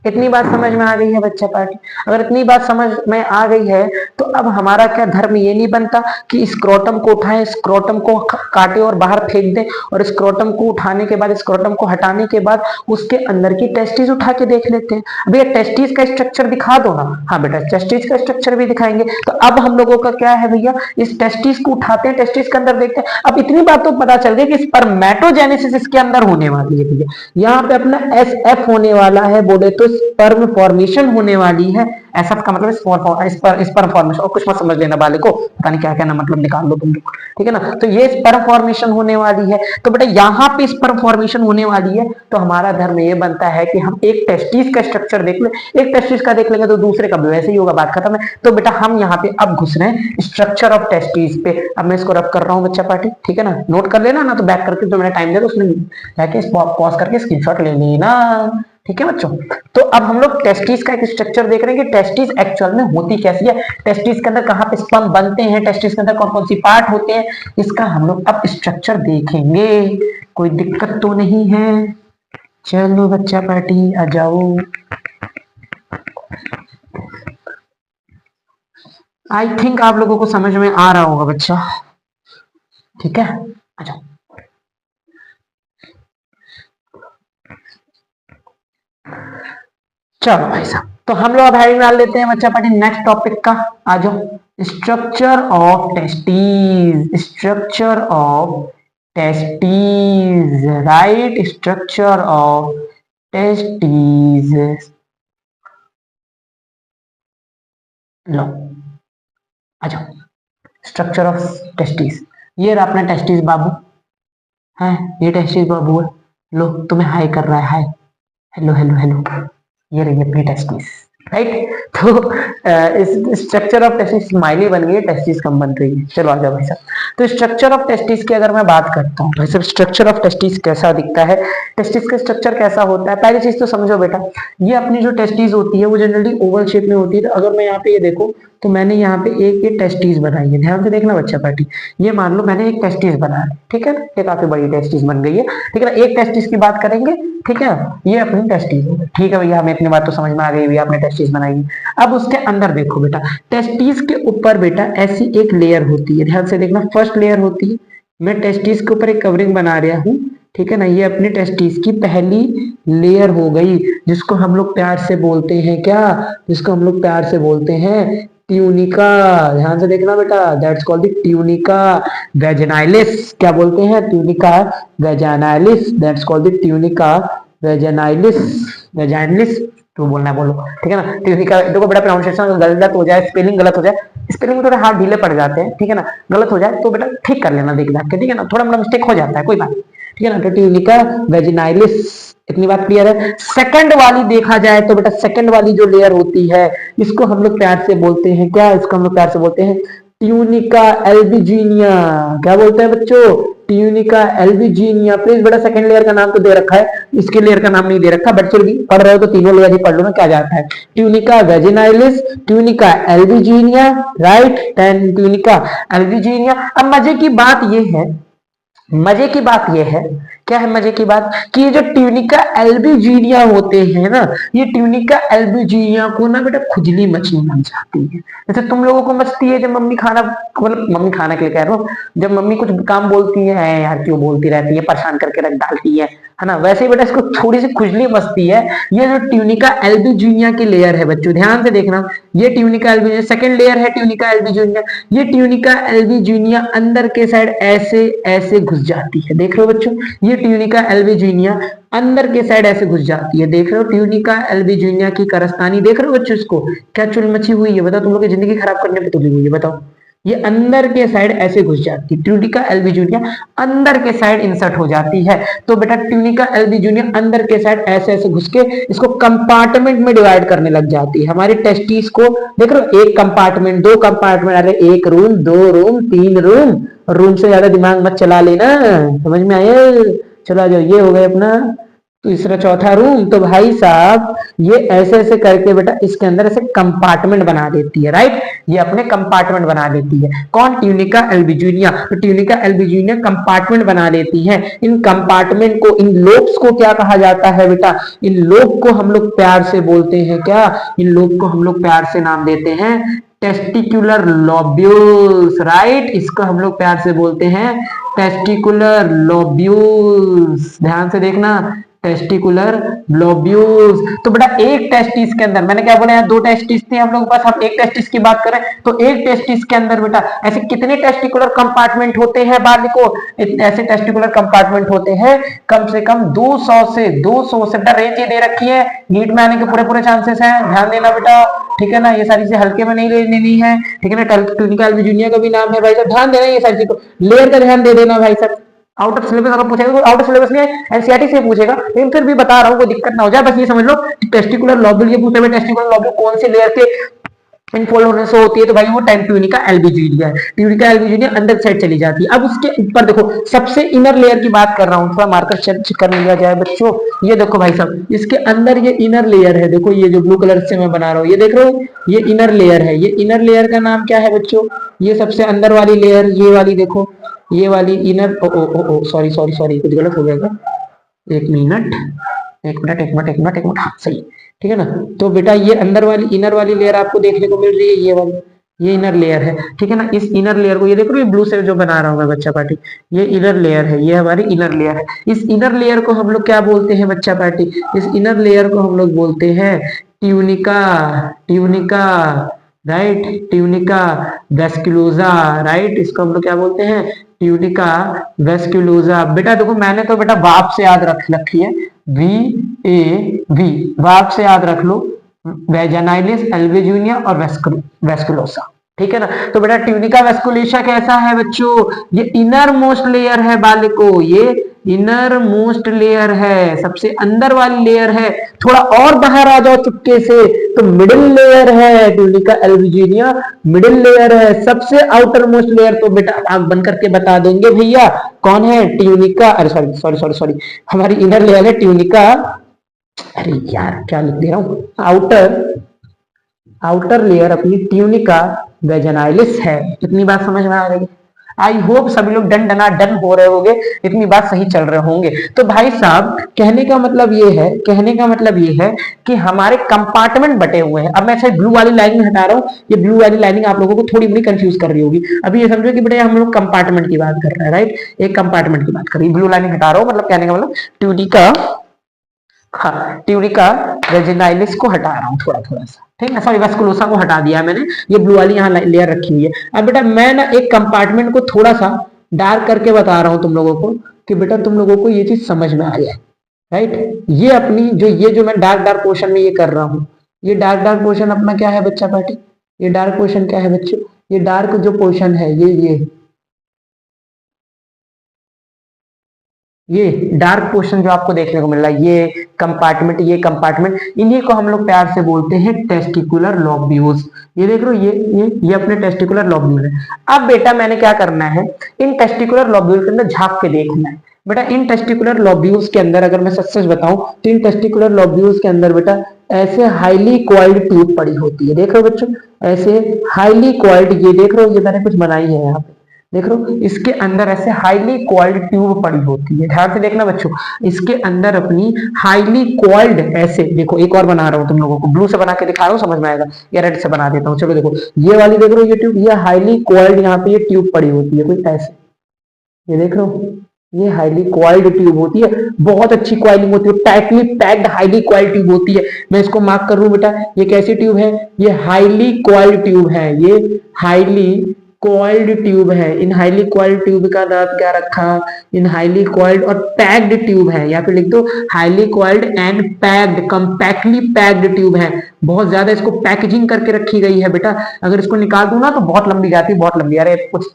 इतनी बात समझ में आ गई है बच्चा पार्टी? अगर इतनी बात समझ में आ गई है तो अब हमारा क्या धर्म ये नहीं बनता कि स्क्रोटम को उठाएं, स्क्रोटम को काटे और बाहर फेंक दें, और स्क्रोटम को उठाने के बाद, स्क्रोटम को हटाने के बाद उसके अंदर की टेस्टिस उठा के देख लेते हैं। अब ये टेस्टिस का स्ट्रक्चर दिखा दो ना। हाँ बेटा, टेस्टिस का स्ट्रक्चर भी दिखाएंगे। तो अब हम लोगों का क्या है भैया, इस टेस्टिस को उठाते हैं, टेस्टिस के अंदर देखते हैं। अब इतनी बात तो पता चल गई कि स्पर्मेटोजेनेसिस इसके अंदर होने वाली है भैया। यहाँ पे अपना SF होने वाला है, बोले तो स्पर्म फॉर्मेशन होने वाली है। SF का मतलब स्पर्म फॉर्मेशन, और कुछ मत समझ लेना बाले को, पता नहीं क्या क्या ना मतलब निकाल लो तुम लोग, ठीक है ना। तो ये स्पर्म फॉर्मेशन होने वाली है। तो बेटा यहाँ पे स्पर्म फॉर्मेशन होने वाली है, तो हमारा धर्म ये बनता है कि हम एक टेस्टिस का स्ट्रक्चर देख ले, एक टेस्टिस का देख लेंगे तो दूसरे का भी वैसे ही होगा, बात खत्म है। तो बेटा हम यहाँ पे अब घुस रहे हैं स्ट्रक्चर ऑफ टेस्टिस पे। अब मैं इसको रब कर रहा हूँ बच्चा पार्टी, ठीक है ना, नोट कर लेना ना, तो बैक करके जो मैंने टाइम दिया उसमें जाके पॉज करके स्क्रीनशॉट ले लेना, ठीक है बच्चों। तो अब हम लोग टेस्टिस का एक स्ट्रक्चर देख रहे हैं कि टेस्टिस एक्चुअल में होती कैसी है, टेस्टिस के अंदर कहाँ पे स्पर्म बनते हैं, टेस्टिस के अंदर कौन कौन सी पार्ट होते हैं, इसका हम लोग अब स्ट्रक्चर देखेंगे। कोई दिक्कत तो नहीं है? चलो बच्चा पार्टी आ जाओ। आई थिंक आप लोगों को समझ में आ रहा होगा बच्चा, ठीक है, आ जाओ। चलो भाई साहब, तो हम लोग अब हेडिंग डाल लेते हैं बच्चा पार्टी नेक्स्ट टॉपिक का। आ जाओ, structure of testes, structure of testes, right, structure of testes. लो आ जाओ, स्ट्रक्चर ऑफ टेस्टीज। ये रहा अपना टेस्टीज बाबू है, ये टेस्टीज बाबू है। लो तुम्हें हाई कर रहा है, हाय, हेलो हेलो हेलो, ये रही अपनी टेस्टिस, राइट। तो इस स्ट्रक्चर ऑफ टेस्टिस स्माइली बन गई है, टेस्टिस कम बन रही है। चलो आ जाओ भाई साहब। तो स्ट्रक्चर ऑफ टेस्टिस की अगर मैं बात करता हूँ भाई साहब, स्ट्रक्चर ऑफ टेस्टिस कैसा दिखता है, टेस्टिस का स्ट्रक्चर कैसा होता है, पहली चीज तो समझो बेटा, ये अपनी जो टेस्टिस होती है वो जनरली ओवल शेप में होती है। तो अगर मैं यहाँ पे ये देखो, तो मैंने यहाँ पे एक ये टेस्टिस बनाई है, ध्यान से देखना बच्चा पार्टी। ये मान लो मैंने एक टेस्टिस बनाया, ठीक है, ये काफी बड़ी टेस्टिस बन गई है, ठीक है ना। एक टेस्टिस की बात करेंगे, ठीक है, ये अपनी टेस्टिस है, ठीक है भैया, हमें इतनी बात तो समझ में आ गई भैया, आपने टेस्टिस बनाई है। अब उसके अंदर देखो बेटा, टेस्टिस के ऊपर बेटा ऐसी एक लेयर होती है, ध्यान से देखना, फर्स्ट लेयर होती है। मैं टेस्टिस के ऊपर एक कवरिंग बना रहा हूँ, ठीक है ना, ये अपने टेस्टिस की पहली लेयर हो गई, जिसको हम लोग प्यार से बोलते हैं क्या, जिसको हम लोग प्यार से बोलते हैं ट्यूनिका। ध्यान से देखना बेटा, that's called the tunica vaginalis. क्या बोलते हैं? Tunica vaginalis, that's called the tunica vaginalis, vaginalis तो बोलना है, बोलो, ठीक है ना। ट्यूनिका, देखो बेटा प्रोनाउंसिएशन गलत हो जाए, स्पेलिंग गलत हो जाए, स्पेलिंग में थोड़े हाथ ढीले पड़ जाते हैं, ठीक है ना, गलत हो जाए तो बेटा ठीक कर लेना देख के, ठीक है ना, थोड़ा मतलब मिस्टेक हो जाता है, कोई बात, ठीक है ना। तो ट्यूनिका वेजिनाइलिस, इतनी बात क्लियर है। सेकंड वाली देखा जाए तो बेटा सेकंड वाली जो लेयर होती है, इसको हम लोग प्यार से बोलते हैं क्या, इसको हम लोग प्यार से बोलते हैं ट्यूनिका एल्बिजीनिया। क्या बोलते हैं बच्चों? ट्यूनिका एल्बिजीनिया। प्लीज बेटा सेकंड लेयर का नाम तो दे रखा है, इसके लेयर का नाम नहीं दे रखा, बट फिर भी पढ़ रहे हो तो तीनों लेयर ही पढ़ लो ना, क्या जाता है। Tunica vaginalis, tunica albuginea, right, then tunica albuginea. अब मजे की बात यह है, मजे की बात यह है, क्या है मजे की बात, कि ये जो ट्यूनिका एल्बिजीनिया होते हैं ना, ये ट्यूनिका एल्बिजीनिया को ना बेटा खुजली मचने लग जाती है। जैसे तुम लोगों को मचती है जब मम्मी खाना, मतलब मम्मी खाना के लिए कह रहा हूँ, जब मम्मी कुछ काम बोलती है, यार क्यों बोलती रहती है, परेशान करके रख डालती है ना, वैसे ही बेटा इसको थोड़ी सी खुजली मचती है। ये जो ट्यूनिका एल्बिजीनिया की लेयर है बच्चों, ध्यान से देखना, ये ट्यूनिका एल्बिजीनिया सेकंड लेयर है, ट्यूनिका एल्बिजीनिया। ये ट्यूनिका एल्बिजीनिया अंदर के साइड ऐसे ऐसे घुस जाती है, देख रहे हो बच्चों, ये ट्यूनिका एल्बिजीनिया अंदर के साइड ऐसे घुस जाती है, देख रहे हो, ट्यूनिका एल्बिजीनिया की करस्तानी, देख रहे हो बच्चों, इसको क्या चुल मची हुई है, बताओ, तुम लोग की जिंदगी खराब करने पे तुली हुई है, बताओ। ये अंदर के साइड ऐसे घुस जाती है, ट्यूनिका एल्बिजीनिया अंदर के साइड इंसर्ट हो जाती है। तो बेटा ट्यूनिका एल्बिजीनिया अंदर के साइड ऐसे ऐसे घुस के इसको कंपार्टमेंट में डिवाइड करने लग जाती है। हमारी टेस्टिस को देख रहे हो, एक कंपार्टमेंट, दो कंपार्टमेंट, अरे एक रूम, दो रूम, तीन रूम, रूम से ज्यादा दिमाग मत चला लेना, समझ में आया? चलो आ जाओ, ये हो गए अपना तीसरा चौथा रूम। तो भाई साहब ये ऐसे ऐसे करके बेटा इसके अंदर ऐसे कंपार्टमेंट बना देती है, राइट। ये अपने कंपार्टमेंट बना देती है। कौन? ट्यूनिका एल्बिजूनिया। तो ट्यूनिका एल्बिजूनिया कंपार्टमेंट बना देती है। इन कंपार्टमेंट को, इन लोब्स को क्या कहा जाता है बेटा? इन लोब को हम लोग प्यार से बोलते हैं क्या? इन लोब को हम लोग प्यार से नाम देते हैं टेस्टिकुलर लोब्यूल्स, राइट। इसको हम लोग प्यार से बोलते हैं टेस्टिकुलर लोब्यूल्स। ध्यान से देखना, टेस्टिकुलर लोब्यूल्स। तो बेटा एक टेस्टिस के अंदर, मैंने क्या बोला यार, दो टेस्टिस थे हम लोग के पास, हम एक टेस्टिस की बात करें तो एक टेस्टिस के अंदर बेटा ऐसे कितने टेस्टिकुलर कंपार्टमेंट होते हैं बालिको? ऐसे टेस्टिकुलर कंपार्टमेंट होते हैं कम से कम 200 से बेटा रेंज ये दे रखी है, नीट में आने के पूरे पूरे चांसेस हैं, ध्यान देना बेटा, ठीक है ना। ये सारी चीजें हल्के में नहीं लेनी है, ठीक है ना। ट्यूनिका एल्बिजूनिया का भी नाम है भाई साहब, ध्यान देना ये सारी चीजों, लेयर का ध्यान दे देना भाई साहब। आउट ऑफ सिलेबस अगर पूछेगा तो आउट ऑफ सिलेबस नहीं है, एनसीईआरटी से पूछेगा, लेकिन फिर भी बता रहा हूँ, कोई दिक्कत ना हो जाए, बस ये समझ लो टेस्टिकुलर लोब्यूल, ये पूछे हुए टेस्टिकुलर लोब्यूल कौन से लेयर के इनफोल्ड होने से होती है, तो भाई वो टाइम ट्यूनिका एल्बिजूनिया है। ट्यूनिका एल्बिजूनिया अंदर साइड चली जाती है। अब उसके ऊपर देखो सबसे इनर लेयर की बात कर रहा हूँ, थोड़ा मार्कर चेक कर लिया जाए बच्चों। ये देखो भाई साहब, इसके अंदर ये इनर लेयर है, देखो ये जो ब्लू कलर से मैं बना रहा हूँ, ये देख रहे हो, ये इनर लेयर है। ये इनर लेयर का नाम क्या है बच्चों? ये सबसे अंदर वाली लेयर, ये वाली देखो, ये वाली इनर, ओ ओ ओ ओ सॉरी सॉरी सॉरी, कुछ गलत हो गया, एक मिनट एक मिनट एक मिनट एक मिनट एक मिनट, हाँ सही, ठीक है ना। तो बेटा ये अंदर वाली इनर वाली लेयर आपको देखने को मिल रही है, ये वाली, ये इनर लेयर है, ठीक है ना। इस इनर लेयर को, ये देखो ये ब्लू से जो बना रहा हूँ मैं बच्चा पार्टी, ये इनर लेयर है, ये हमारी इनर लेयर है। इस इनर लेयर को हम लोग क्या बोलते हैं बच्चा पार्टी? इस इनर लेयर को हम लोग बोलते हैं tunica, tunica, right, tunica vasculosa, right. इसको हम लोग क्या बोलते हैं? Tunica vasculosa. बेटा देखो मैंने तो बेटा वाप से याद रख रखी है, VAV, वाप से याद रख लो, वेजानाइलिस, एल्बिजूनिया और वेस्कुलोसा, ठीक है ना। तो बेटा ट्यूनिका वेस्कुलोसा कैसा है बच्चों? ये इनर मोस्ट लेयर है बालिको, ये इनर मोस्ट लेयर है, सबसे अंदर वाली लेयर है। थोड़ा और बाहर आ जाओ चुपके से, तो मिडिल लेयर है ट्यूनिका एल्बिजूनिया, मिडिल लेयर है। सबसे आउटर मोस्ट लेयर तो बेटा आंख बंद करके बता देंगे भैया कौन है? ट्यूनिका, अरे सॉरी सॉरी सॉरी सॉरी, हमारी इनर लेयर है ट्यूनिका, अरे यार क्या लिख दे रहा हूं, आउटर, आउटर लेयर अपनी ट्यूनिका वेजानाइलिस है। इतनी बात समझ में आ गई? आई होप सभी लोग डन डना डन हो रहे होंगे, इतनी बात सही चल रहे होंगे। तो भाई साहब कहने का मतलब ये है, कहने का मतलब ये है कि हमारे कंपार्टमेंट बटे हुए हैं। अब मैं शायद ब्लू वाली लाइनिंग हटा रहा हूँ, ये ब्लू वाली लाइनिंग आप लोगों को थोड़ी बड़ी कंफ्यूज कर रही होगी। अभी ये समझो कि बेटा हम लोग कंपार्टमेंट की बात कर रहे हैं, राइट, एक कंपार्टमेंट की बात कर रही है, ब्लू लाइनिंग हटा रहा हूँ, मतलब कहने का मतलब ट्यूनिका, हाँ ट्यूनिका वेजिनाइलिस को हटा रहा हूँ थोड़ा थोड़ा सा, ठीक है, सॉरी वेस्कुलोसा को हटा दिया मैंने, ये ब्लू वाली यहाँ लेयर रखी हुई है। अब बेटा मैं ना एक कंपार्टमेंट को थोड़ा सा डार्क करके बता रहा हूँ तुम लोगों को, कि बेटा तुम लोगों को ये चीज समझ में आ जाए, राइट। ये अपनी जो ये जो मैं डार्क डार्क पोर्शन में ये कर रहा हूँ, ये डार्क डार्क पोर्शन अपना क्या है बच्चा पार्टी? ये डार्क पोर्शन क्या है बच्चों? ये डार्क जो पोर्शन है ये डार्क पोर्शन जो आपको देखने को मिल रहा है, ये कंपार्टमेंट, ये कंपार्टमेंट, इन्हीं को हम लोग प्यार से बोलते हैं टेस्टिकुलर लोब्यूल्स। ये देख रहे हो, ये अपने टेस्टिकुलर लोब्यूल है। अब बेटा मैंने क्या करना है, इन टेस्टिकुलर लोब्यूल के अंदर झांक के देखना है। बेटा इन टेस्टिकुलर लोब्यूल्स के अंदर अगर मैं सच सच बताऊं तो इन टेस्टिकुलर लोब्यूल्स के अंदर बेटा ऐसे हाईली कॉइल्ड ट्यूब पड़ी होती है, देख रहे हो बच्चों, ऐसे हाईली कॉइल्ड, ये देख रहे हो, ये मैंने कुछ बनाई है यहाँ पे, देख रहे हो, इसके अंदर ऐसे हाईली कॉइल्ड ट्यूब पड़ी होती है। ध्यान से देखना बच्चों, इसके अंदर अपनी हाईली कॉइल्ड, ऐसे देखो एक और बना रहा हूं तुम लोगों को, ब्लू से बना के दिखा रहा हूं, समझ में आएगा, या रेड से बना देता हूं। चलो देखो ये वाली देख रहे हो, ये ट्यूब, ये हाईली कॉइल्ड, यहाँ पे ये ट्यूब पड़ी होती है कोई ऐसे, ये देख रहे हो, ये हाईली कॉइल्ड ट्यूब होती है, बहुत अच्छी कॉइलिंग होती है, tightly packed highly coiled tube होती है। मैं इसको मार्क कर लूं बेटा, ये कैसी ट्यूब है? ये हाईली कॉइल्ड ट्यूब है, ये हाईली कॉइल्ड ट्यूब है। इन हाईली कॉइल्ड ट्यूब का नाम क्या रखा? इन हाईली कॉइल्ड और पैक्ड ट्यूब है, या फिर लिख दो highly coiled and packed, compactly packed tube है। बहुत ज्यादा इसको पैकेजिंग करके रखी गई है बेटा, अगर इसको निकाल दूं ना तो बहुत लंबी जाती है, बहुत लंबी, अरे कुछ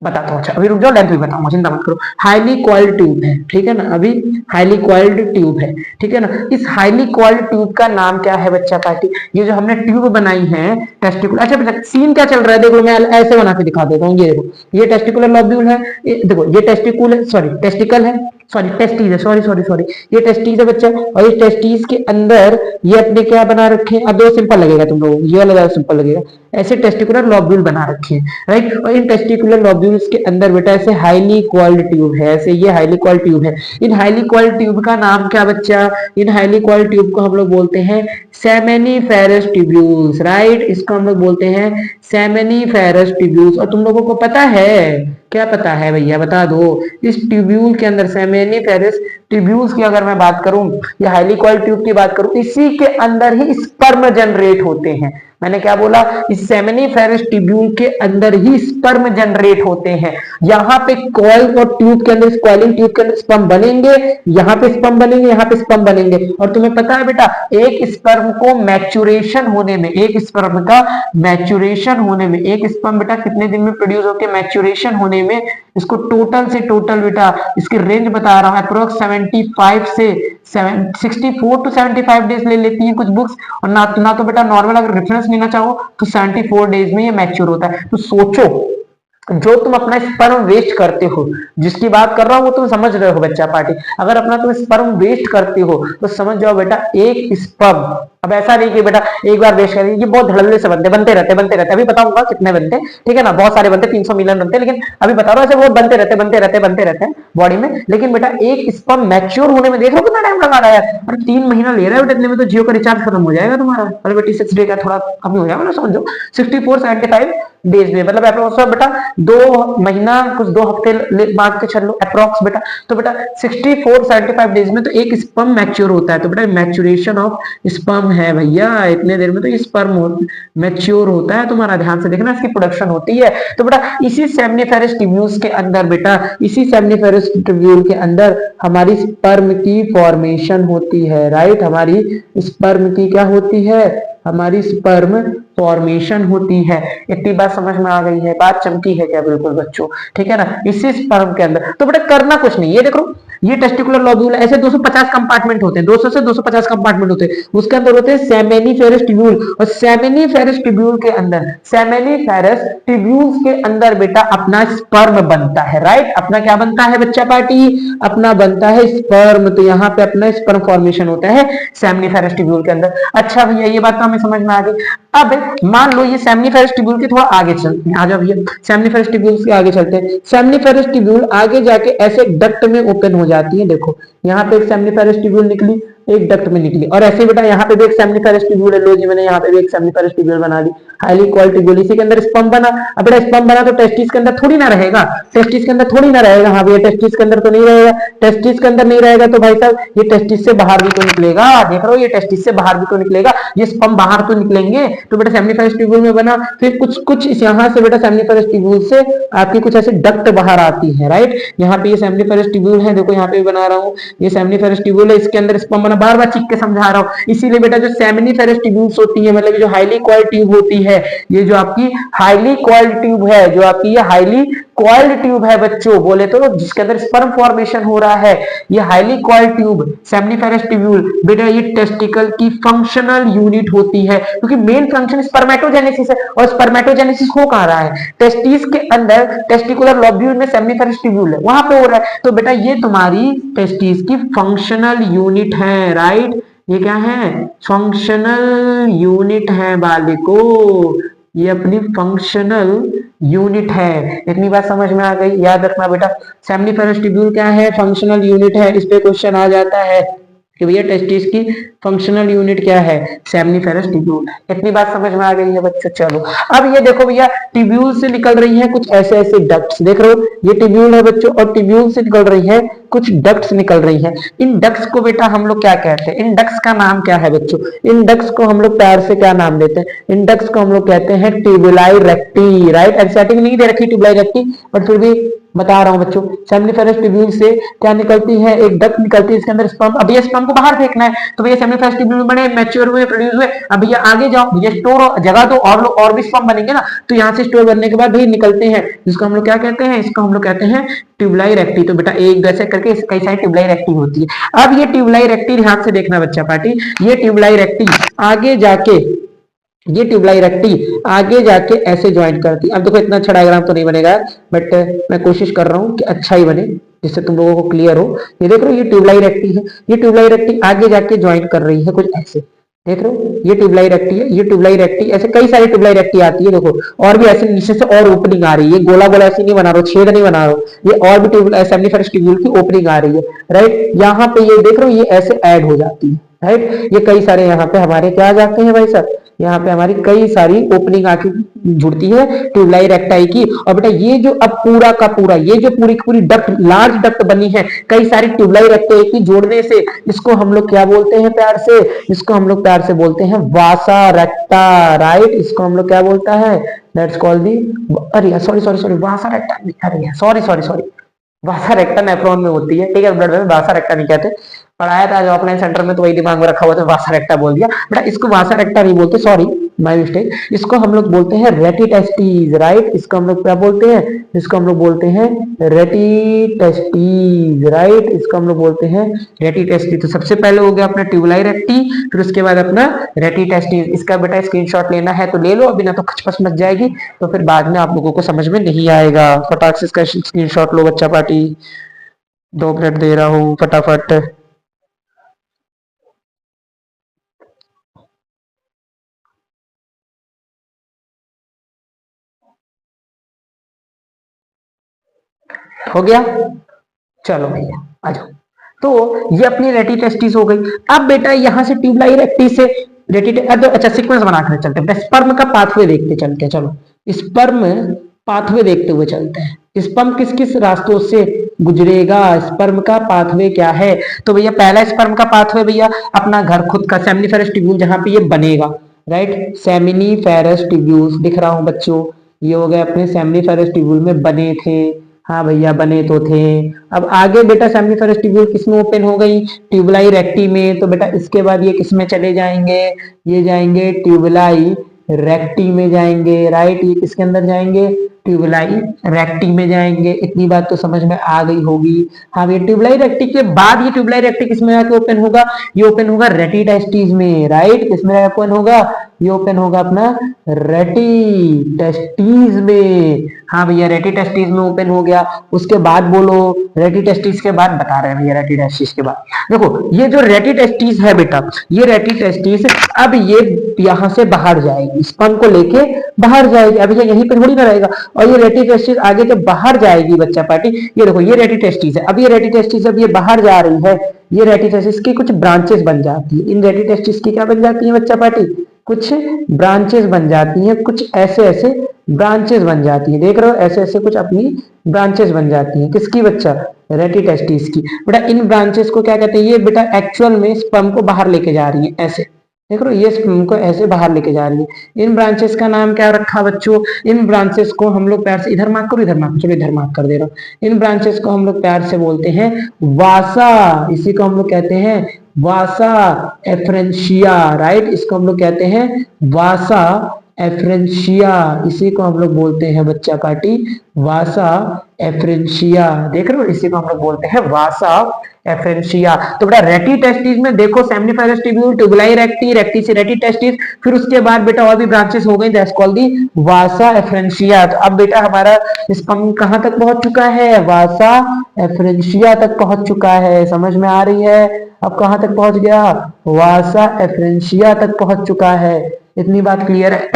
बताता हूँ। अच्छा अभी रुक जाओ, लेंथ भी बताऊंगा, चिंता मत करो। हाईली कॉइल्ड ट्यूब है, ठीक है ना, अभी हाईली कॉइल्ड ट्यूब है, ठीक है ना। इस हाईली कॉइल्ड ट्यूब का नाम क्या है बच्चा पार्टी? ये जो हमने ट्यूब बनाई है टेस्टिकुलर, अच्छा बेटा सीन क्या चल रहा है देखो, मैं ऐसे बना के दिखा देता हूँ। ये देखो, ये टेस्टिकुलर लॉब्यूल है, देखो ये टेस्टिकुल है, सॉरी टेस्टिकल है, सॉरी टेस्टीज है, सॉरी सॉरी सॉरी, ये टेस्टीज है बच्चा। और इस टेस्टीज के अंदर ये अपने क्या बना रखे हैं, अब दो सिंपल लगेगा तुम लोगों को, ये वाला ज्यादा सिंपल लगेगा। ऐसे टेस्टिकुलर लॉब्यूल बना रखे हैं, राइट। और इन टेस्टिकुलर लॉब्यूल्स के अंदर बेटा ऐसे हाईली कॉइल्ड ट्यूब है, ऐसे ये हाईली कॉइल्ड ट्यूब है। इन हाईली कॉइल्ड ट्यूब का नाम क्या बच्चा? इन हाईली कॉइल्ड ट्यूब को हम लोग बोलते हैं सेमेनिफेरस ट्यूब्यूल्स, राइट। इसको हम लोग बोलते हैं सेमेनिफेरस ट्यूब्यूल्स। और तुम लोगों को पता है, क्या पता है भैया बता दो, इस ट्यूब्यूल के अंदर सेमेनिफेरस ट्यूब्यूल्स की अगर मैं बात करूं या हाईली कॉइल्ड ट्यूब की बात करूं, इसी के अंदर ही स्पर्म जनरेट होते हैं। मैंने क्या बोला? इस सेमेनिफेरस ट्यूब्यूल के अंदर ही स्पर्म जनरेट होते हैं। यहाँ पे कॉइल और ट्यूब के अंदर, कॉइलिंग ट्यूब के अंदर स्पर्म बनेंगे, यहाँ पे स्पर्म बनेंगे, यहाँ पे स्पर्म बनेंगे। और तुम्हें पता है बेटा, एक स्पर्म को मैच्यूरेशन होने में, एक स्पर्म का मैच्यूरेशन होने में, एक स्पर्म बेटा कितने दिन में प्रोड्यूस होकर मैच्यूरेशन होने में, इसको टोटल से टोटल बेटा इसकी रेंज बता रहा हूं, अप्रोक्स 75 से 64 टू 75 डेज ले लेती है कुछ बुक्स। और ना तो बेटा नॉर्मल अगर रेफरेंस लेना चाहो तो 74 डेज में ये मैच्योर होता है। तो सोचो, जो तुम अपना स्पर्म वेस्ट करते हो, जिसकी बात कर रहा हूं वो तुम समझ रहे हो बच्चा पार्टी, अगर अपना तुम स्पर्म वेस्ट करते हो तो समझ जाओ बेटा एक स्पर्म, अब ऐसा नहीं कि बेटा एक बार वेस्ट करेंगे, ये बहुत धड़ल्ले से बनते बनते रहते, अभी बताऊंगा कितने बनते, ठीक है ना, बहुत सारे बनते, 300 मिलियन बनते, लेकिन अभी बता रहा हूं ऐसे बहुत बनते रहते हैं बॉडी में। लेकिन बेटा एक स्पर्म मैच्योर होने में देख रहे हो कितना टाइम लगा रहा है, और 3 महीना ले रहा है बेटा, इतने में तो जियो का रिचार्ज खत्म हो जाएगा तुम्हारा, मतलब 26 डे का थोड़ा कम हो जाएगा ना, समझो 64-75 डेज में, मतलब अप्रोक्स बेटा 2 महीना कुछ 2 हफ्ते मार्क के चल लो अप्रोक्स बेटा। तो बेटा 64-75 डेज में तो एक स्पर्म मैच्योर होता है। तो बेटा मैच्योरेशन ऑफ स्पर्म है भैया, इतने देर में तो ये स्पर्म मैच्योर होता है, तुम्हारा ध्यान से देखना, इसकी प्रोडक्शन होती है। तो बेटा इसी सेमनिफेरस ट्यूब्यूल्स के अंदर बेटा, इसी सेमनिफेरस ट्यूब्यूल के अंदर हमारी स्पर्म की फॉर्मेशन होती है, राइट। हमारी स्पर्म की क्या होती है? हमारी स्पर्म फॉर्मेशन होती है। इतनी बात समझ में आ गई है? बात चमकी है क्या? बिल्कुल बच्चों, ठीक है ना, इसी स्पर्म के अंदर। तो बेटा करना कुछ नहीं, ये देखो ये टेस्टिकुलर लॉब्यूल है, ऐसे 250 कंपार्टमेंट होते हैं, 200 से 250 कंपार्टमेंट होते हैं, उसके अंदर होते हैं सेमेनिफेरस ट्यूब्यूल। और सेमेनिफेरस ट्यूब्यूल के अंदर, सेमेनिफेरस ट्यूब्यूल्स के अंदर बेटा अपना स्पर्म बनता है, राइट। अपना क्या बनता है बच्चा पार्टी? अपना बनता है स्पर्म। तो यहाँ पे अपना स्पर्म फॉर्मेशन होता है सेमनिफेरस ट्यूब्यूल के अंदर। अच्छा भैया ये बात तो हमें समझ में आ गई। अब मान लो ये सेमनिफेरस ट्यूब्यूल के थोड़ा आगे चलते हैं, आ जाओ भैया सेमनिफेरस ट्यूब्यूल के आगे चलते हैं। सेमनिफेरस ट्यूब्यूल आगे जाके ऐसे डक्ट में ओपन हो जाती है, देखो यहाँ पे एक सेमनिफेरस ट्यूब्यूल निकली, एक डक्ट में निकली, और ऐसे बेटा यहाँ पे भी एक सेमनिफेरस ट्यूब्यूल है, लो जी मैंने यहाँ पे भी एक सेमनिफेरस ट्यूब्यूल बना दी, हाईली कॉइल्ड ट्यूब्यूल, इसी के अंदर स्पर्म बना। अब बेटा स्पर्म बना तो टेस्टिस के अंदर थोड़ी ना रहेगा, टेस्टिस के अंदर थोड़ी ना रहेगा, हाँ भैया टेस्टिस के अंदर तो नहीं रहेगा, टेस्टिस के अंदर नहीं रहेगा तो भाई साहब ये टेस्टिस से बाहर भी तो निकलेगा, देख रहे हो ये टेस्टिस से बाहर भी तो निकलेगा, ये स्पर्म बाहर तो निकलेंगे। तो बेटा सेमनिफेरस ट्यूब्यूल में बना, फिर कुछ कुछ यहाँ से बेटा सेमनिफेरस ट्यूब्यूल से आपकी कुछ ऐसे डक्ट बाहर आती है, राइट। यहाँ पे ये सेमनिफेरस ट्यूब्यूल है, देखो यहाँ पे भी बना रहा हूँ, ये सेमनिफेरस ट्यूब्यूल है, इसके अंदर स्पर्म बना, बार बार चिक के समझा रहा हूँ। इसीलिए बेटा जो सेमनिफेरस ट्यूब्यूल्स होती है, मतलब जो हाईली कॉइल्ड ट्यूब होती है, ये जो आपकी हाईली कॉइल्ड ट्यूब है, जो आपकी ये हाईली कॉइल्ड ट्यूब है बच्चों, बोले तो जिसके अंदर स्पर्म फॉर्मेशन हो रहा है, ये हाईली कॉइल्ड ट्यूब सेमनिफेरस ट्यूब्यूल बेटा ये टेस्टिकल की फंक्शनल यूनिट होती है, क्योंकि मेन फंक्शन स्पर्मेटोजेनेसिस है। और स्पर्मेटोजेनेसिस हो कहां रहा है? टेस्टिस के अंदर, टेस्टिकुलर लॉब्यूल में सेमनिफेरस ट्यूब्यूल है, वहां पे हो रहा है। तो बेटा ये तुम्हारी टेस्टिस की फंक्शनल यूनिट है, राइट। ये क्या है? फंक्शनल यूनिट है बालिको, ये अपनी फंक्शनल यूनिट है। इतनी बात समझ में आ गई? याद रखना बेटा सेमनिफेरस ट्यूब्यूल क्या है? फंक्शनल यूनिट है। इस पे क्वेश्चन आ जाता है कि भैया टेस्टिस की फंक्शनल यूनिट क्या है? सेमनिफेरस ट्यूब्यूल। इतनी बात समझ में आ गई है बच्चों? चलो अब ये देखो भैया ट्यूब्यूल से निकल रही है कुछ ऐसे ऐसे डक्ट्स, देख रहे हो ये ट्यूब्यूल है बच्चों, और ट्यूब्यूल से निकल रही है कुछ डक्ट्स निकल रही है। इन डक्ट्स को बेटा हम लोग क्या कहते हैं? इन डक्ट्स का नाम क्या है बच्चों? इन डक्ट्स को हम लोग प्यार से क्या नाम देते हैं? इन डक्ट्स को हम लोग कहते हैं ट्यूबुलाई रेक्टी, राइट। एग्जैक्टली नहीं दे रखी ट्यूबुलाई रेक्टी, बट फिर भी बता रहा हूं बच्चों, सेमिनिफेरस ट्यूब्यूल से क्या निकलती है, एक डक्ट निकलती है, इसके अंदर स्पर्म, अब ये स्पर्म को बाहर फेंकना है, तो भैया सेमिनिफेरस ट्यूब्यूल बने, मैच्योर हुए, प्रोड्यूस हुए, अब भैया आगे जाओ, भैया स्टोर जगह तो और भी स्पर्म बनेंगे ना, तो यहाँ से स्टोर करने के बाद भाई निकलते हैं, जिसको हम लोग क्या कहते हैं, इसको हम लोग कहते हैं ट्यूबलाई रेक्टी। तो बेटा एक जैसे करके कई सारी ट्यूबलाई रेक्टी होती है। अब ये ट्यूबलाई रेक्टी ध्यान से देखना बच्चा पार्टी, ये ट्यूबलाई रेक्टी आगे जाके, ये ट्यूबलाई रेक्टी आगे जाके ऐसे ज्वाइन करती है। अब देखो इतना अच्छा डायग्राम तो नहीं बनेगा, बट मैं कोशिश कर रहा हूँ कि अच्छा ही बने, जिससे तुम लोगों को क्लियर हो। ये देख रहे हो, ये ट्यूबलाई रेक्टी है, ये ट्यूबलाई रेक्टी आगे जाके ज्वाइन कर रही है कुछ ऐसे, देख रहे हो, ये ट्यूबलाई रेक्टी है, ये ट्यूबलाई रेक्टी, ऐसे कई सारी ट्यूबलाई रेक्टी आती है, देखो और भी ऐसे नीचे से और ओपनिंग आ रही है, गोला गोला ऐसे नहीं बना रहा, छेद नहीं बना रहा, ये और भी ट्यूब सेमिनिफेरस ट्यूब्यूल की ओपनिंग आ रही है, राइट। यहाँ पे ये देख रहे हो, ये ऐसे ऐड हो जाती है, राइट। ये कई सारे यहाँ पे हमारे क्या आ जाते हैं भाई साहब, यहाँ पे हमारी कई सारी ओपनिंग आके जुड़ती है ट्यूबलाई रेक्टाई की। और बेटा ये जो अब पूरा का पूरा, ये जो पूरी पूरी डक्ट, लार्ज डक्ट बनी है कई सारी ट्यूबलाई रेक्टाई की जोड़ने से, इसको हम लोग क्या बोलते हैं प्यार से, इसको हम लोग प्यार से बोलते हैं वासा रेक्टा, राइट। इसको हम लोग क्या बोलता है, दैट्स कॉल्ड दी, अरे सॉरी सॉरी सॉरी, वासा रेक्टा, अरे सॉरी सॉरी सॉरी, वासा रेक्टा नेफ्रॉन में होती है, ठीक है, ब्लड में वासा रेक्टा नहीं कहते, पढ़ाया था आज ऑफलाइन सेंटर में तो वही दिमाग में रखा हुआ था, वासा रेक्टा बोल दिया बेटा, इसको वासा रेक्टा नहीं बोलते, सॉरी माय मिस्टेक, इसको हम लोग बोलते हैं रेटिटेस्टीज, राइट। इसको हम लोग क्या बोलते हैं, इसको हम लोग बोलते हैं रेटिटेस्टीज, राइट। इसको हम लोग बोलते हैं रेटिटेस्टीज। तो सबसे पहले हो गया अपना ट्यूबलाई रेक्टी, फिर उसके बाद अपना रेटिटेस्टीज। इसका बेटा स्क्रीनशॉट लेना है तो ले लो, अभी ना तो खचपच मच जाएगी, तो फिर बाद में आप लोगों को समझ में नहीं आएगा। फटाक से इसका स्क्रीनशॉट लो बच्चा पार्टी, 2 मिनट दे रहा हूँ फटाफट। हो गया, चलो भैया आ जाओ। तो ये अपनी रेटिटेस्टिस हो गई। अब बेटा यहां से ट्यूबलाई रेक्टी से अच्छा सीक्वेंस बनाकर चलते हैं, स्पर्म का पाथवे देखते चलते हैं, चलो स्पर्म पाथवे देखते हुए चलते हैं। स्पर्म किस किस रास्तों से गुजरेगा, स्पर्म का पाथवे क्या है, तो भैया पहला स्पर्म का पाथवे भैया अपना घर खुद का सेमिनिफेरस ट्यूब्यूल जहां पे ये बनेगा, राइट। सेमिनिफेरस ट्यूब्यूल दिख रहा हूं बच्चों, ये हो गए अपने सेमिनिफेरस ट्यूब्यूल में बने थे, हाँ भैया बने तो थे। अब आगे बेटा सेमिनिफेरस ट्यूब्यूल किसमें ओपन हो गई, ट्यूबलाई रेक्टी में, तो बेटा इसके बाद ये किसमें चले जाएंगे, ये जाएंगे ट्यूबलाई रेक्टी में जाएंगे, राइट। ये किसके अंदर जाएंगे, ट्यूबलाई रेक्टी में जाएंगे। इतनी बात तो समझ में आ गई होगी। हाँ ये ट्यूबलाई रेक्टी के बाद ये ट्यूबलाई रेक्टी किसमें आके ओपन होगा, ये ओपन होगा रेटिटेस्टिस में, राइट। किसमें ओपन होगा, ये ओपन होगा अपना रेटिटेस्टिस में, हाँ भैया रेटिटेस्टिस में ओपन हो गया। उसके बाद बोलो, रेटिटेस्टिस के बाद बता रहे हैं भैया, रेटिटेस्टिस के बाद देखो ये जो रेटिटेस्टिस है बेटा, ये रेटिटेस्टिस अब ये यहां से बाहर जाएगी, स्पर्म को लेके बाहर जाएगी, अभी यहीं पे थोड़ी ना रहेगा। और ये रेटिटेस्टिस आगे जब बाहर जाएगी बच्चा पार्टी, ये देखो ये रेटिटेस्टिस है, अब ये रेटिटेस्टिस जब ये बाहर जा रही है, ये रेटिटेस्टिस की कुछ ब्रांचेस बन जाती है। इन रेटिटेस्टिस की क्या बन जाती है बच्चा पार्टी, कुछ ब्रांचेस बन जाती हैं, कुछ ऐसे ऐसे ब्रांचेस बन जाती हैं, देख रहे हो ऐसे ऐसे कुछ अपनी ब्रांचेस बन जाती हैं, किसकी बच्चा, रेटिटेस्टिस की। बेटा इन ब्रांचेस को क्या कहते हैं, ये बेटा एक्चुअल में स्पर्म को बाहर लेके जा रही है, ऐसे देख रहे हो, ये स्पर्म को ऐसे बाहर लेके जा रही है। इन ब्रांचेस का नाम क्या रखा बच्चों, इन ब्रांचेस को हम लोग प्यार से, इधर मार्क करो, इधर मार्क, चलो इधर मार्क कर दे रहा हूं। इन ब्रांचेस को हम लोग प्यार से बोलते हैं वासा, इसी को हम लोग कहते हैं वासा एफ्रेंशिया, राइट। इसको हम लोग कहते हैं वासा एफ्रेंशिया, इसी को हम लोग बोलते हैं बच्चा पार्टी वासा एफ्रेंशिया, देख रहे हो, इसी को हम लोग बोलते हैं वासा एफ्रेंशिया। तो बेटा रेटिटेस्टिस में देखो सेमिनिफेरस ट्यूब्यूल, ट्यूबलाई रेक्टी, रेक्टी से रेटिटेस्टिस, फिर उसके बाद बेटा और भी ब्रांचेस हो गई, that's called the Vasa efferentia. तो अब बेटा हमारा स्पर्म कहां तक पहुंच चुका है, वासा एफ्रेंशिया तक पहुंच चुका है, समझ में आ रही है। अब कहां तक पहुंच गया, वासा एफ्रेंशिया तक पहुंच चुका है। इतनी बात क्लियर है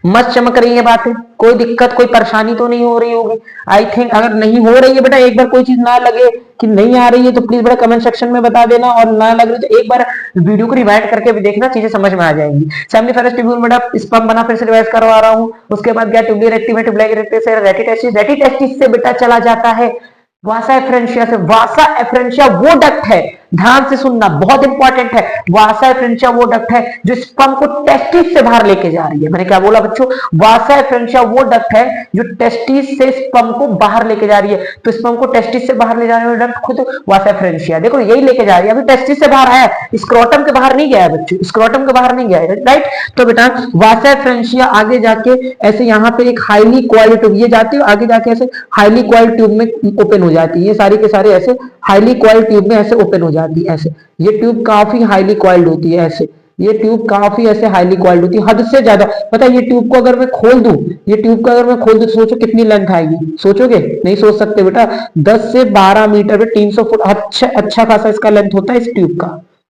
मस्त चमक रही है बातें, कोई दिक्कत कोई परेशानी तो नहीं हो रही होगी। आई थिंक अगर नहीं हो रही है बेटा, एक बार कोई चीज ना लगे कि नहीं आ रही है तो प्लीज बेटा कमेंट सेक्शन में बता देना, और ना लग रही तो एक बार वीडियो को रिवाइंड करके भी देखना, चीजें समझ में आ जाएंगी। सेमिनिफेरस ट्यूब्यूल बेटा स्पर्म बना, फिर से रिवाइज करवा रहा हूँ। उसके बाद गया ट्यूबलाई रेक्टी में, ट्यूबलाई रेक्टी से रेटिटेस्टिस, रेटिटेस्टिस से बेटा चला जाता है वासा एफ्रेंशिया से। वासा एफ्रेंशिया वो डक्ट है ध्यान से सुनना, बहुत इंपॉर्टेंट है। वासा एफरेंशिया वो डक्ट है जो स्पर्म को टेस्टिस से बाहर लेके जा रही है। मैंने क्या बोला बच्चों? वासा एफरेंशिया वो डक्ट है जो टेस्टिस से स्पर्म को बाहर लेके जा रही है। तो स्पर्म को टेस्टिस से बाहर ले जाने वाली डक्ट खुद वासा एफरेंशिया, देखो यही लेके जा रही है। अभी टेस्टिस से बाहर आया, स्क्रोटम के बाहर नहीं गया है बच्चों, स्क्रोटम के बाहर नहीं गया है, राइट। तो बेटा वासा एफरेंशिया आगे जाके ऐसे यहाँ पे एक हाईली कॉइल्ड ट्यूब, ये जाती है आगे जाके ऐसे हाईली कॉइल्ड ट्यूब में ओपन हो जाती है। ये सारी के सारे ऐसे हाईली कॉइल्ड ट्यूब में ऐसे ओपन हो जाती है ऐसे। ये ट्यूब काफी हाईली कॉइल्ड होती है ऐसे, ये ट्यूब काफी ऐसे हाईली कॉइल्ड होती है, हद से ज्यादा। पता है ये ट्यूब को अगर मैं खोल दूं, ये ट्यूब को अगर मैं खोल दूं, सोचो कितनी लेंथ आएगी? सोचोगे? नहीं सोच सकते बेटा। 10 से 12 मीटर पे 300 फुट अच्छा खासा इसका लेंथ होता है इस ट्यूब का,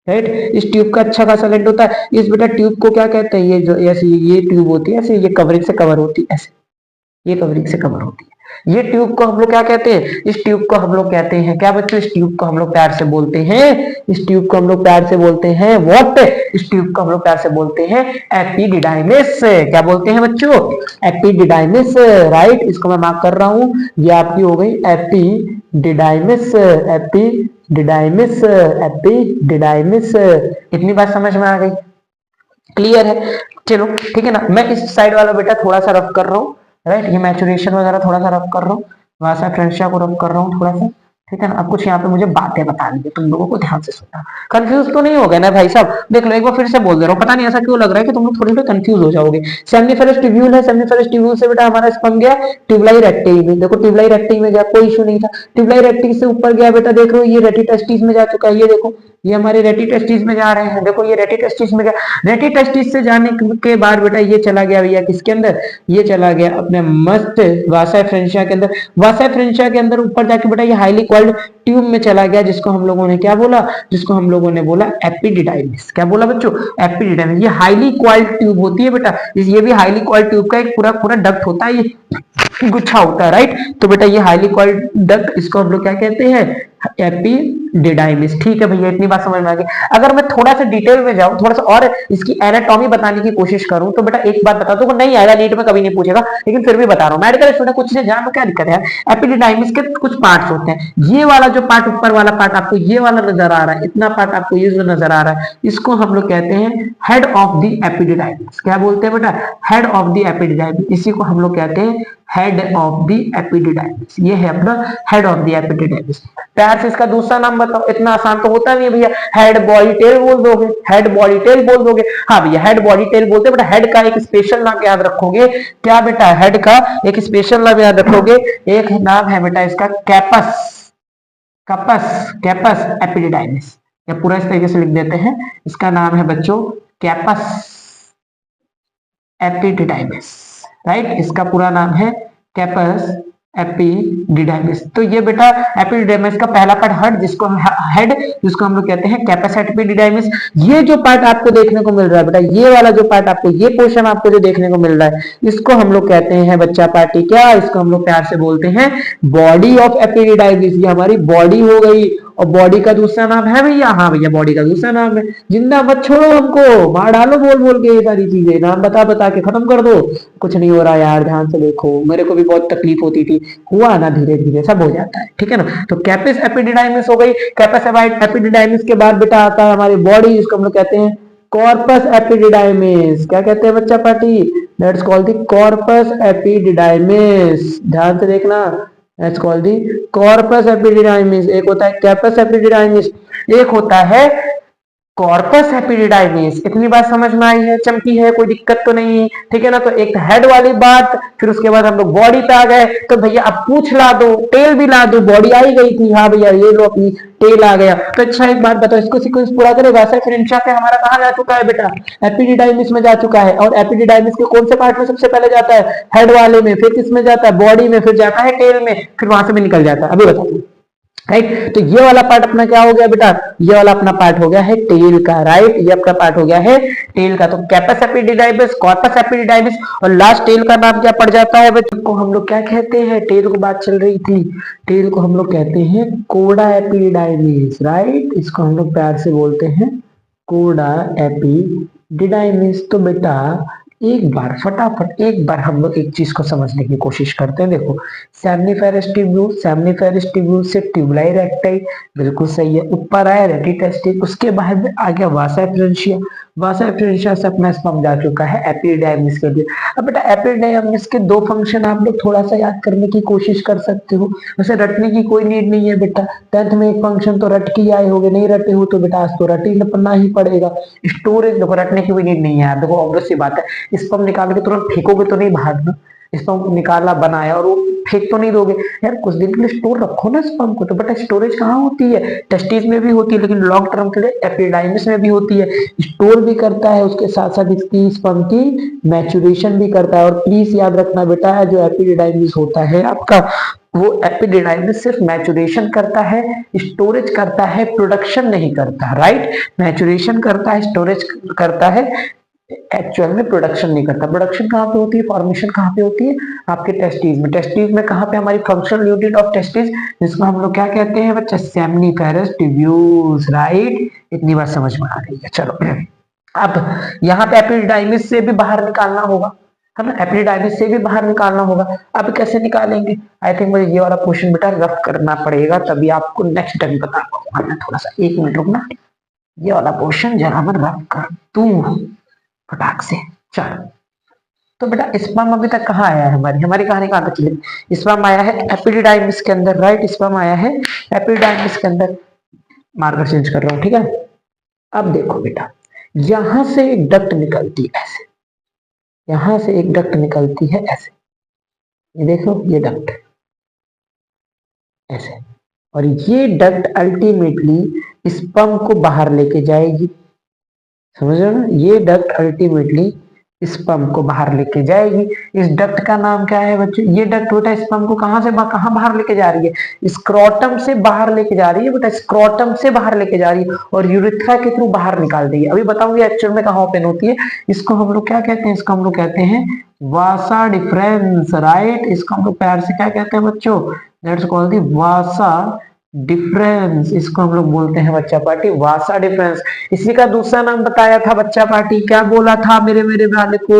राइट। इस ट्यूब का अच्छा खासा लेंथ होता है। इस बेटा ट्यूब को क्या कहते हैं? ये जो ऐसे ये ट्यूब होती है ऐसे, ये कवरिंग से कवर होती है ऐसे, ये कवरिंग से कवर होती है। ये ट्यूब को हम लोग क्या कहते हैं? इस ट्यूब को हम लोग कहते हैं क्या बच्चों? इस ट्यूब को हम लोग प्यार से बोलते हैं, इस ट्यूब को हम लोग प्यार से बोलते हैं व्हाट? इस ट्यूब को हम लोग प्यार से बोलते हैं एपिडिडाइमिस। क्या बोलते हैं बच्चों? Epididymis, right. इसको मैं मार्क कर रहा हूं, ये आपकी हो गई एपिडिडाइमिस, एपिडिडाइमिस, एपिडिडाइमिस। इतनी बात समझ में आ गई? क्लियर है? चलो ठीक है ना। मैं इस साइड वाला बेटा थोड़ा सा रफ कर रहा हूँ, राइट। ये मैचुरेशन वगैरह थोड़ा सा रफ कर रहा हूँ, वासा फ्रेंशिया को रफ कर रहा हूँ थोड़ा सा, ठीक है ना। अब कुछ यहाँ पे मुझे बातें बतानी है, तुम लोगों को ध्यान से सुनना। कंफ्यूज तो नहीं हो गए ना भाई साहब? देख लो एक बार फिर से बोल दे रहा हूँ, पता नहीं ऐसा क्यों लग रहा है कि तुम लोग थोड़ी सी कंफ्यूज हो जाओगे। सेमिनिफरस ट्यूब्यूल है, सेमिनिफरस ट्यूब्यूल से बेटा हमारा स्पंग गया ट्यूबलाई रेक्टि में। देखो ट्यूबलाई रेक्टि में गया, कोई इशू नहीं था। ट्यूबलाई रेक्टि से ऊपर गया बेटा, देख लो ये रेटिटेस्टिस में जा चुका है। ये देखो ये हमारे रेटिटेस्टिस में जा रहे हैं, देखो ये रेटिटेस्टिस में गया। रेटिटेस्टिस से जाने के बाद बेटा ये चला गया भैया किसके अंदर? ये चला गया अपने मस्त वासा फ्रेंशिया के अंदर। वासा फ्रेंशिया के अंदर ऊपर जाके बेटा ये हाईली कॉइल्ड ट्यूब में चला गया, जिसको हम लोगों ने क्या बोला? जिसको हम लोगों ने बोला एपिडिडाइमिस। क्या बोला बच्चों? एपिडिडाइमिस। ये हाईली कॉइल्ड ट्यूब होती है बेटा, ये भी हाईली कॉइल्ड ट्यूब का एक पूरा पूरा डक्ट होता है, ये गुच्छा होता है, राइट। तो बेटा ये हाईली कॉइल्ड डक्ट, इसको हम लोग क्या कहते हैं? एपिडिडाइमिस। ठीक है भैया, इतनी बात समझ में आ गई। अगर मैं थोड़ा सा डिटेल में जाऊं, थोड़ा सा और इसकी एनाटॉमी बताने की कोशिश करूं, तो बेटा एक बात बता दो, नहीं आएगा नीट में कभी नहीं पूछेगा, लेकिन फिर भी बता रहा हूं। मेडिकल स्टूडेंट कुछ चीजें जान लो, क्या दिक्कत है? एपिडिडाइमिस के कुछ पार्ट्स होते हैं। ये वाला जो पार्ट, ऊपर वाला पार्ट आपको ये वाला नजर आ रहा है, इतना पार्ट आपको ये जो नजर आ रहा है, इसको हम लोग कहते हैं हेड ऑफ द एपिडिडाइमिस। क्या बोलते हैं बेटा? Head of the epididymis. इसी को हम लोग कहते हैं हेड ऑफ द एपिडिडाइमिस। ये है अपना हेड ऑफ द एपिडिडाइमिस। प्यार से इसका दूसरा नाम बताओ। इतना आसान तो होता नहीं भैया, हेड बॉडी टेल बोल दोगे, हेड बॉडी टेल बोल दोगे। हाँ भैया हेड बॉडी टेल बोलते हैं, बेटा हेड का एक स्पेशल नाम याद रखोगे। क्या बेटा? हेड का एक स्पेशल नाम याद रखोगे। एक नाम है बेटा इसका कैपस, कपस, कैपस एपिडिडाइमिस। या पूरा इस तरीके से लिख देते हैं, इसका नाम है बच्चों कैपस एपिडिडाइमिस, राइट। इसका पूरा नाम है कैपस एपिडिडाइमिस। तो ये बेटा एपिडिडाइमिस का पहला पार्ट हेड, जिसको हम लोग कहते हैं कैपस एपिडिडाइमिस। ये जो पार्ट आपको देखने को मिल रहा है बेटा, ये वाला जो पार्ट आपको, ये पोर्शन आपको जो देखने को मिल रहा है, इसको हम लोग कहते हैं बच्चा पार्टी, क्या इसको हम लोग प्यार से बोलते हैं बॉडी ऑफ एपिडिडाइमिस। ये हमारी बॉडी हो गई, और बॉडी का दूसरा नाम है भैया, हाँ भैया बॉडी का दूसरा नाम है। जिंदा मत छोड़ो हमको, मार डालो बोल बोल के, ये सारी चीजें नाम बता बता के खत्म कर दो। कुछ नहीं हो रहा यार, ध्यान से देखो, मेरे को भी बहुत तकलीफ होती थी, हुआ ना, धीरे धीरे सब हो जाता है, ठीक है ना। तो कैपस एपिडिडाइमिस हो गई। कैपस एपिडिडाइमिस के बाद बेटा आता है हमारी बॉडी, जिसको हम लोग कहते हैं कॉर्पस एपिडिडाइमिस। क्या कहते हैं बच्चा party? That's called the corpus epididymis. ध्यान से देखना, That's called the corpus epididymis। एक होता है कैपस एपिडिडाइमिस, एक होता है कॉर्पस एपिडिडाइमिस। इतनी बात समझ में आई है? चमकी है? कोई दिक्कत तो नहीं है? ठीक है ना। तो एक हेड वाली बात, फिर उसके बाद हम लोग बॉडी पे आ गए। तो भैया अब पूछ ला दो, टेल भी ला दो। बॉडी आई गई थी, हाँ भैया ये लो अपनी टेल आ गया। तो अच्छा एक बात बताओ, इसको सीक्वेंस पूरा करें। वासा फ्रेंशिया से हमारा कहाँ जा चुका है बेटा? एपिडिडाइमिस में जा चुका है। और एपिडिडाइमिस के कौन से पार्ट में सबसे पहले जाता है? हेड वाले में, फिर किसमें जाता है? बॉडी में, फिर जाता है टेल में, फिर वहां से भी निकल जाता है। अभी बताओ, राइट। तो ये वाला पार्ट अपना क्या हो गया बेटा? ये वाला अपना पार्ट हो गया है टेल का, राइट। ये अपना पार्ट हो गया है टेल का। तो कैपस एपिडिडाइमिस, कॉर्पस एपिडिडाइमिस, और लास्ट टेल का नाम क्या पड़ जाता है बच्चों को? हम लोग क्या कहते हैं? टेल को बात चल रही थी, टेल को हम लोग कहते हैं कोडा एपिडिडाइमिस, राइट। इसको हम लोग प्यार से बोलते हैं कोडा एपिडिडाइमिस। तो बेटा एक बार फटाफट एक बार हम लोग एक चीज को समझने की कोशिश करते हैं। देखो सेमनीफेरस ट्यूब्यूल, सेमनीफेरस ट्यूब्यूल से ट्यूबुलाई रेक्टाई, बिल्कुल सही है। ऊपर आया रेटिटेस्टिस, उसके बाद में आ गया वासा एफरेंशिया, वासा एफरेंशिया से अपना स्पर्म जा चुका है एपिडायमिस के लिए। अब बेटा एपिडायमिस के दो फंक्शन आप लोग थोड़ा सा याद करने की कोशिश कर सकते हो, वैसे रटने की कोई नीड नहीं है बेटा। 10th में एक फंक्शन तो रट के ही आए होगे, नहीं रटे हो तो बेटा आज तो रट ही पढ़ना ही पड़ेगा। स्टोरेज देखो, रटने की कोई नीड नहीं है, देखो ऑब्वियस सी बात है, स्पर्म निकाल के तुरंत फेंकोगे तो नहीं बाहर ना, स्पर्म निकाला बनाया और वो फेंक तो नहीं दोगे यार, कुछ दिन के लिए स्टोर रखो ना स्पर्म को। तो बेटा स्टोरेज कहाँ होती है, टेस्टिस में भी होती है, लेकिन लॉन्ग टर्म के लिए एपिडाइमिस में भी होती है, स्टोर भी करता है, उसके साथ साथ इसकी स्पर्म की मैचुरेशन भी करता है। और प्लीज याद रखना बेटा, जो एपिडाइमिस होता है आपका, वो एपिडाइमिस सिर्फ मैचुरेशन करता है, स्टोरेज करता है, प्रोडक्शन नहीं करता, राइट। मैचुरेशन करता है, स्टोरेज करता है, एक्चुअल में प्रोडक्शन नहीं करता। प्रोडक्शन कहाँ पे होती है, फॉर्मेशन कहाँ पे होती है, आपके टेस्टिस में। टेस्टिस में कहाँ पे हमारी फंक्शनल यूनिट ऑफ टेस्टिस, जिसको हम लोग क्या कहते हैं बच्चा, सेमनीफेरस ट्यूब्यूल्स, राइट। इतनी बात समझ में आ गई है, चलो। अब यहाँ पे एपिडाइमिस से भी बाहर निकालना होगा, है ना, एपिडाइमिस से भी बाहर निकालना होगा। अब कैसे निकालेंगे, आई थिंक मुझे ये वाला क्वेश्चन बेटा रफ करना पड़ेगा, तभी आपको नेक्स्ट टाइम बता पाऊंगा मैं। थोड़ा सा 1 मिनट रुकना, ये वाला क्वेश्चन जरा मैं रफ कर दूं फटाक से। चलो, तो बेटा स्पर्म अभी तक कहाँ आया है, हमारी कहानी कहाँ तक चली। स्पर्म आया है एपिडाइमिस के अंदर, राइट। स्पर्म आया है एपिडाइमिस के अंदर, मार्कर चेंज कर रहा हूं, ठीक है। अब देखो बेटा, यहां से एक डक्ट निकलती है ऐसे, यहां से एक डक्ट निकलती है ऐसे, ये देखो ये डक्ट ऐसे, और ये डक्ट अल्टीमेटली स्पर्म को बाहर लेके जाएगी, समझ रहे हो ना, ये डक्ट अल्टीमेटली स्पर्म को बाहर लेके जाएगी। इस डक्ट का नाम क्या है बच्चों, ये डक्ट बेटा स्पर्म को कहां से कहां बाहर लेके जा रही है, स्क्रोटम से बाहर लेके जा रही है बेटा, स्क्रोटम से बाहर लेके जा रही है और यूरिथ्रा के थ्रू बाहर निकाल देगी। अभी बताऊंगी एक्चुअल में कहां ओपन होती है। इसको हम लोग क्या कहते हैं, इसको हम लोग कहते हैं वासा डिफरेंस, राइट। इसको हम लोग प्यार से क्या कहते हैं बच्चों, that's called the Vasa difference. इसको हम लोग बोलते हैं बच्चा पार्टी वासा डिफरेंस। इसी का दूसरा नाम बताया था बच्चा पार्टी, क्या बोला था मेरे मेरे वाले को,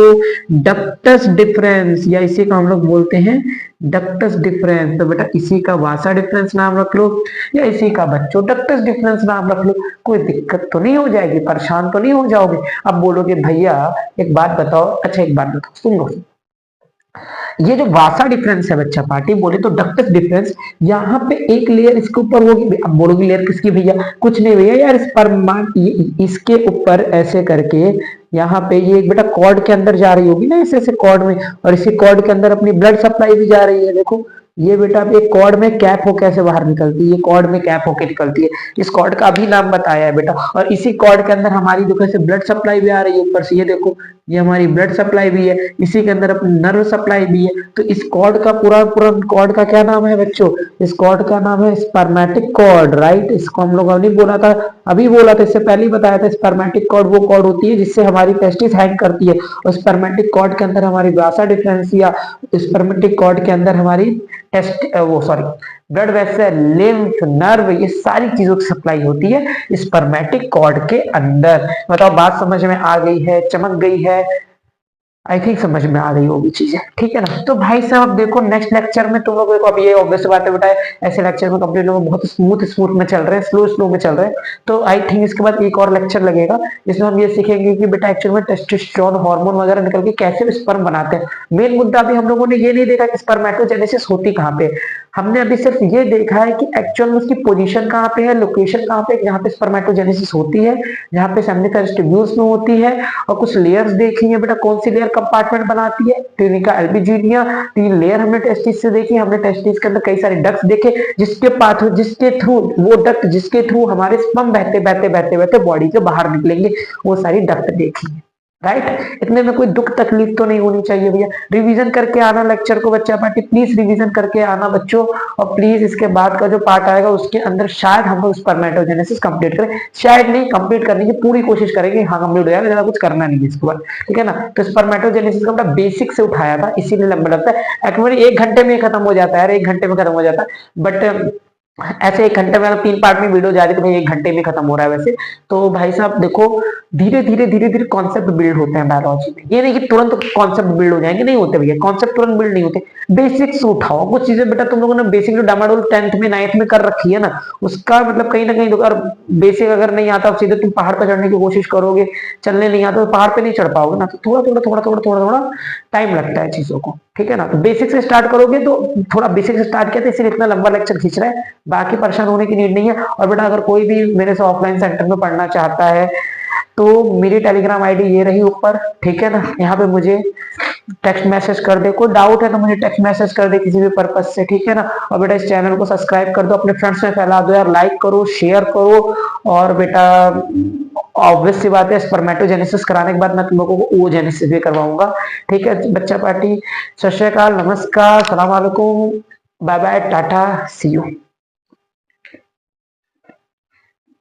डक्टस डिफरेंस, या इसी को हम लोग बोलते हैं डक्टस डिफरेंस। तो बेटा इसी का वासा डिफरेंस नाम रख लो, या इसी का बच्चों डक्टस डिफरेंस नाम रख लो, कोई दिक्कत तो नहीं हो जाएगी, परेशान तो नहीं हो जाओगे। अब बोलोगे भैया एक बात बताओ, अच्छा एक बात बताओ, सुन लो, ये जो वासा डिफरेंस है बच्चा पार्टी, बोले तो डक्टस डिफरेंस, यहाँ पे एक लेयर इसके ऊपर होगी। अब बोलोगे लेयर किसकी भैया, कुछ नहीं भैया यार, स्पर्मा इसके ऊपर ऐसे करके यहाँ पे ये बेटा कॉर्ड के अंदर जा रही होगी ना, ऐसे ऐसे कॉर्ड में, और इसी कॉर्ड के अंदर अपनी ब्लड सप्लाई भी जा रही है। देखो ये बेटा एक कॉर्ड में कैप हो कैसे बाहर निकलती है, ये कॉर्ड में कैप होके निकलती है, इस कॉर्ड का भी नाम बताया है बेटा। और इसी कॉर्ड के अंदर हमारी जो कैसे ब्लड सप्लाई भी आ रही है ऊपर से, ये देखो ये हमारी ब्लड सप्लाई भी है, इसी के अंदर अपनी नर्व सप्लाई भी है। तो इस कॉर्ड का पूरा पूरा कॉर्ड का क्या नाम है बच्चों, इस कॉर्ड का नाम है स्पर्मेटिक कॉर्ड, राइट। इसको हम लोग अभी बोला था, अभी बोला था, इससे पहले ही बताया था, स्पर्मेटिक कॉर्ड वो कॉर्ड होती है जिससे हमारी टेस्टिस हैंग करती है, और स्पर्मेटिक कॉर्ड के अंदर हमारी वासा डिफरेंसिया, स्पर्मेटिक कॉर्ड के अंदर हमारी ब्लड वेसल, लिम्फ, नर्व, ये सारी चीजों की सप्लाई होती है स्पर्मेटिक कॉर्ड के अंदर। बताओ बात समझ में आ गई है, चमक गई है, आई थिंक समझ में आ गई होगी चीजें, ठीक है ना। तो भाई साहब देखो नेक्स्ट लेक्चर में तुम लोगों को, अब ये ऑब्वियस बात है बेटा, ऐसे लेक्चर में कंप्लीट लोग बहुत स्मूथ में चल रहे हैं, स्लो में चल रहे हैं। तो आई थिंक इसके बाद एक और लेक्चर लगेगा जिसमें हम ये सीखेंगे कि बेटा एक्चुअल में टेस्टोस्टेरोन हार्मोन वगैरह निकल के कैसे स्पर्म बनाते हैं। मेन मुद्दा अभी हम लोगों ने ये नहीं देखा कि स्पर्मेटोजेनेसिस होती कहाँ पे, हमने अभी सिर्फ ये देखा है कि एक्चुअल में उसकी पोजीशन कहाँ पे है, लोकेशन कहाँ पे, जहाँ पे स्पर्मेटोजेनेसिस होती है, जहाँ पे सेमनीफेरस ट्यूब्यूल्स में होती है, और कुछ लेयर्स देखी है बेटा, कौन सी लेयर कंपार्टमेंट बनाती है, ट्यूनिका अल्बिजिनिया, 3 लेयर हमने टेस्टिस से देखी, हमने टेस्टिस के अंदर कई सारे डक्ट्स देखे, जिसके थ्रू वो डक्ट जिसके थ्रू हमारे स्पर्म बहते बॉडी के बाहर निकलेंगे, वो सारी डक्ट देखी, राइट। इतने में कोई दुख तकलीफ तो नहीं होनी चाहिए भैया। रिवीजन करके आना लेक्चर को बच्चा पार्टी, प्लीज रिवीजन करके आना बच्चों, और प्लीज इसके बाद का जो पार्ट आएगा उसके अंदर शायद हम लोग स्पर्मेटोजेनेसिस कंप्लीट करें, शायद नहीं, कंप्लीट करने की पूरी कोशिश करेंगे, हाँ कंप्लीट हो जाएगा, ज्यादा कुछ करना नहीं है इसके बाद, ठीक है ना। तो स्पर्मेटोजेनेसिस का बेसिक से उठाया था, इसीलिए लंबा लगता है, एक्चुअली 1 घंटे में खत्म हो जाता है, 1 घंटे में खत्म हो जाता है, बट ऐसे 1 घंटे में 3 पार्ट में वीडियो जा रही है तो भाई 1 घंटे में खत्म हो रहा है वैसे। तो भाई साहब देखो धीरे-धीरे कॉन्सेप्ट बिल्ड होते हैं बायोलॉजी में। ये नहीं कि तुरंत कॉन्सेप्ट बिल्ड हो जाएँगे, नहीं होते भैया, कॉन्सेप्ट तुरंत बिल्ड नहीं होते। बेसिक्स उठाओ, कुछ चीज़ें बेटा तुम लोगों ने बेसिक जो डामाडोल 10th में 9th में कर रखी है ना, उसका मतलब कहीं न कहीं देखो अगर बेसिक अगर नहीं आता सीधे तुम पहाड़ पे चढ़ने की कोशिश करोगे, चलने नहीं आता तो पहाड़ पे नहीं चढ़ पाओगे ना। तो थोड़ा-थोड़ा टाइम लगता है चीज़ों को, ठीक है ना? तो बेसिक से स्टार्ट करोगे तो थोड़ा बेसिक से स्टार्ट किया तो इसलिए इतना लंबा लेक्चर खींच रहा है, बाकी परेशान होने की नीड नहीं है। और बेटा अगर कोई भी मेरे से ऑफलाइन सेंटर में पढ़ना चाहता है तो मेरी टेलीग्राम आईडी ये रही ऊपर, ठीक है ना? यहाँ पे मुझे टेक्स्ट मैसेज कर दे, कोई डाउट है तो मुझे टेक्स्ट मैसेज कर दे किसी भी पर्पज से, ठीक है ना? और बेटा इस चैनल को सब्सक्राइब कर दो, अपने फ्रेंड्स में फैला दो यार, लाइक करो, शेयर करो। और बेटा ऑब्वियस सी बात है स्पर्मेटोजेनेसिस कराने के बाद मैं तुम लोगों को oogenesis भी करवाऊंगा, ठीक है बच्चा पार्टी। सत श्री अकाल, नमस्कार, सलाम वालेकुम, bye bye, tata, see you.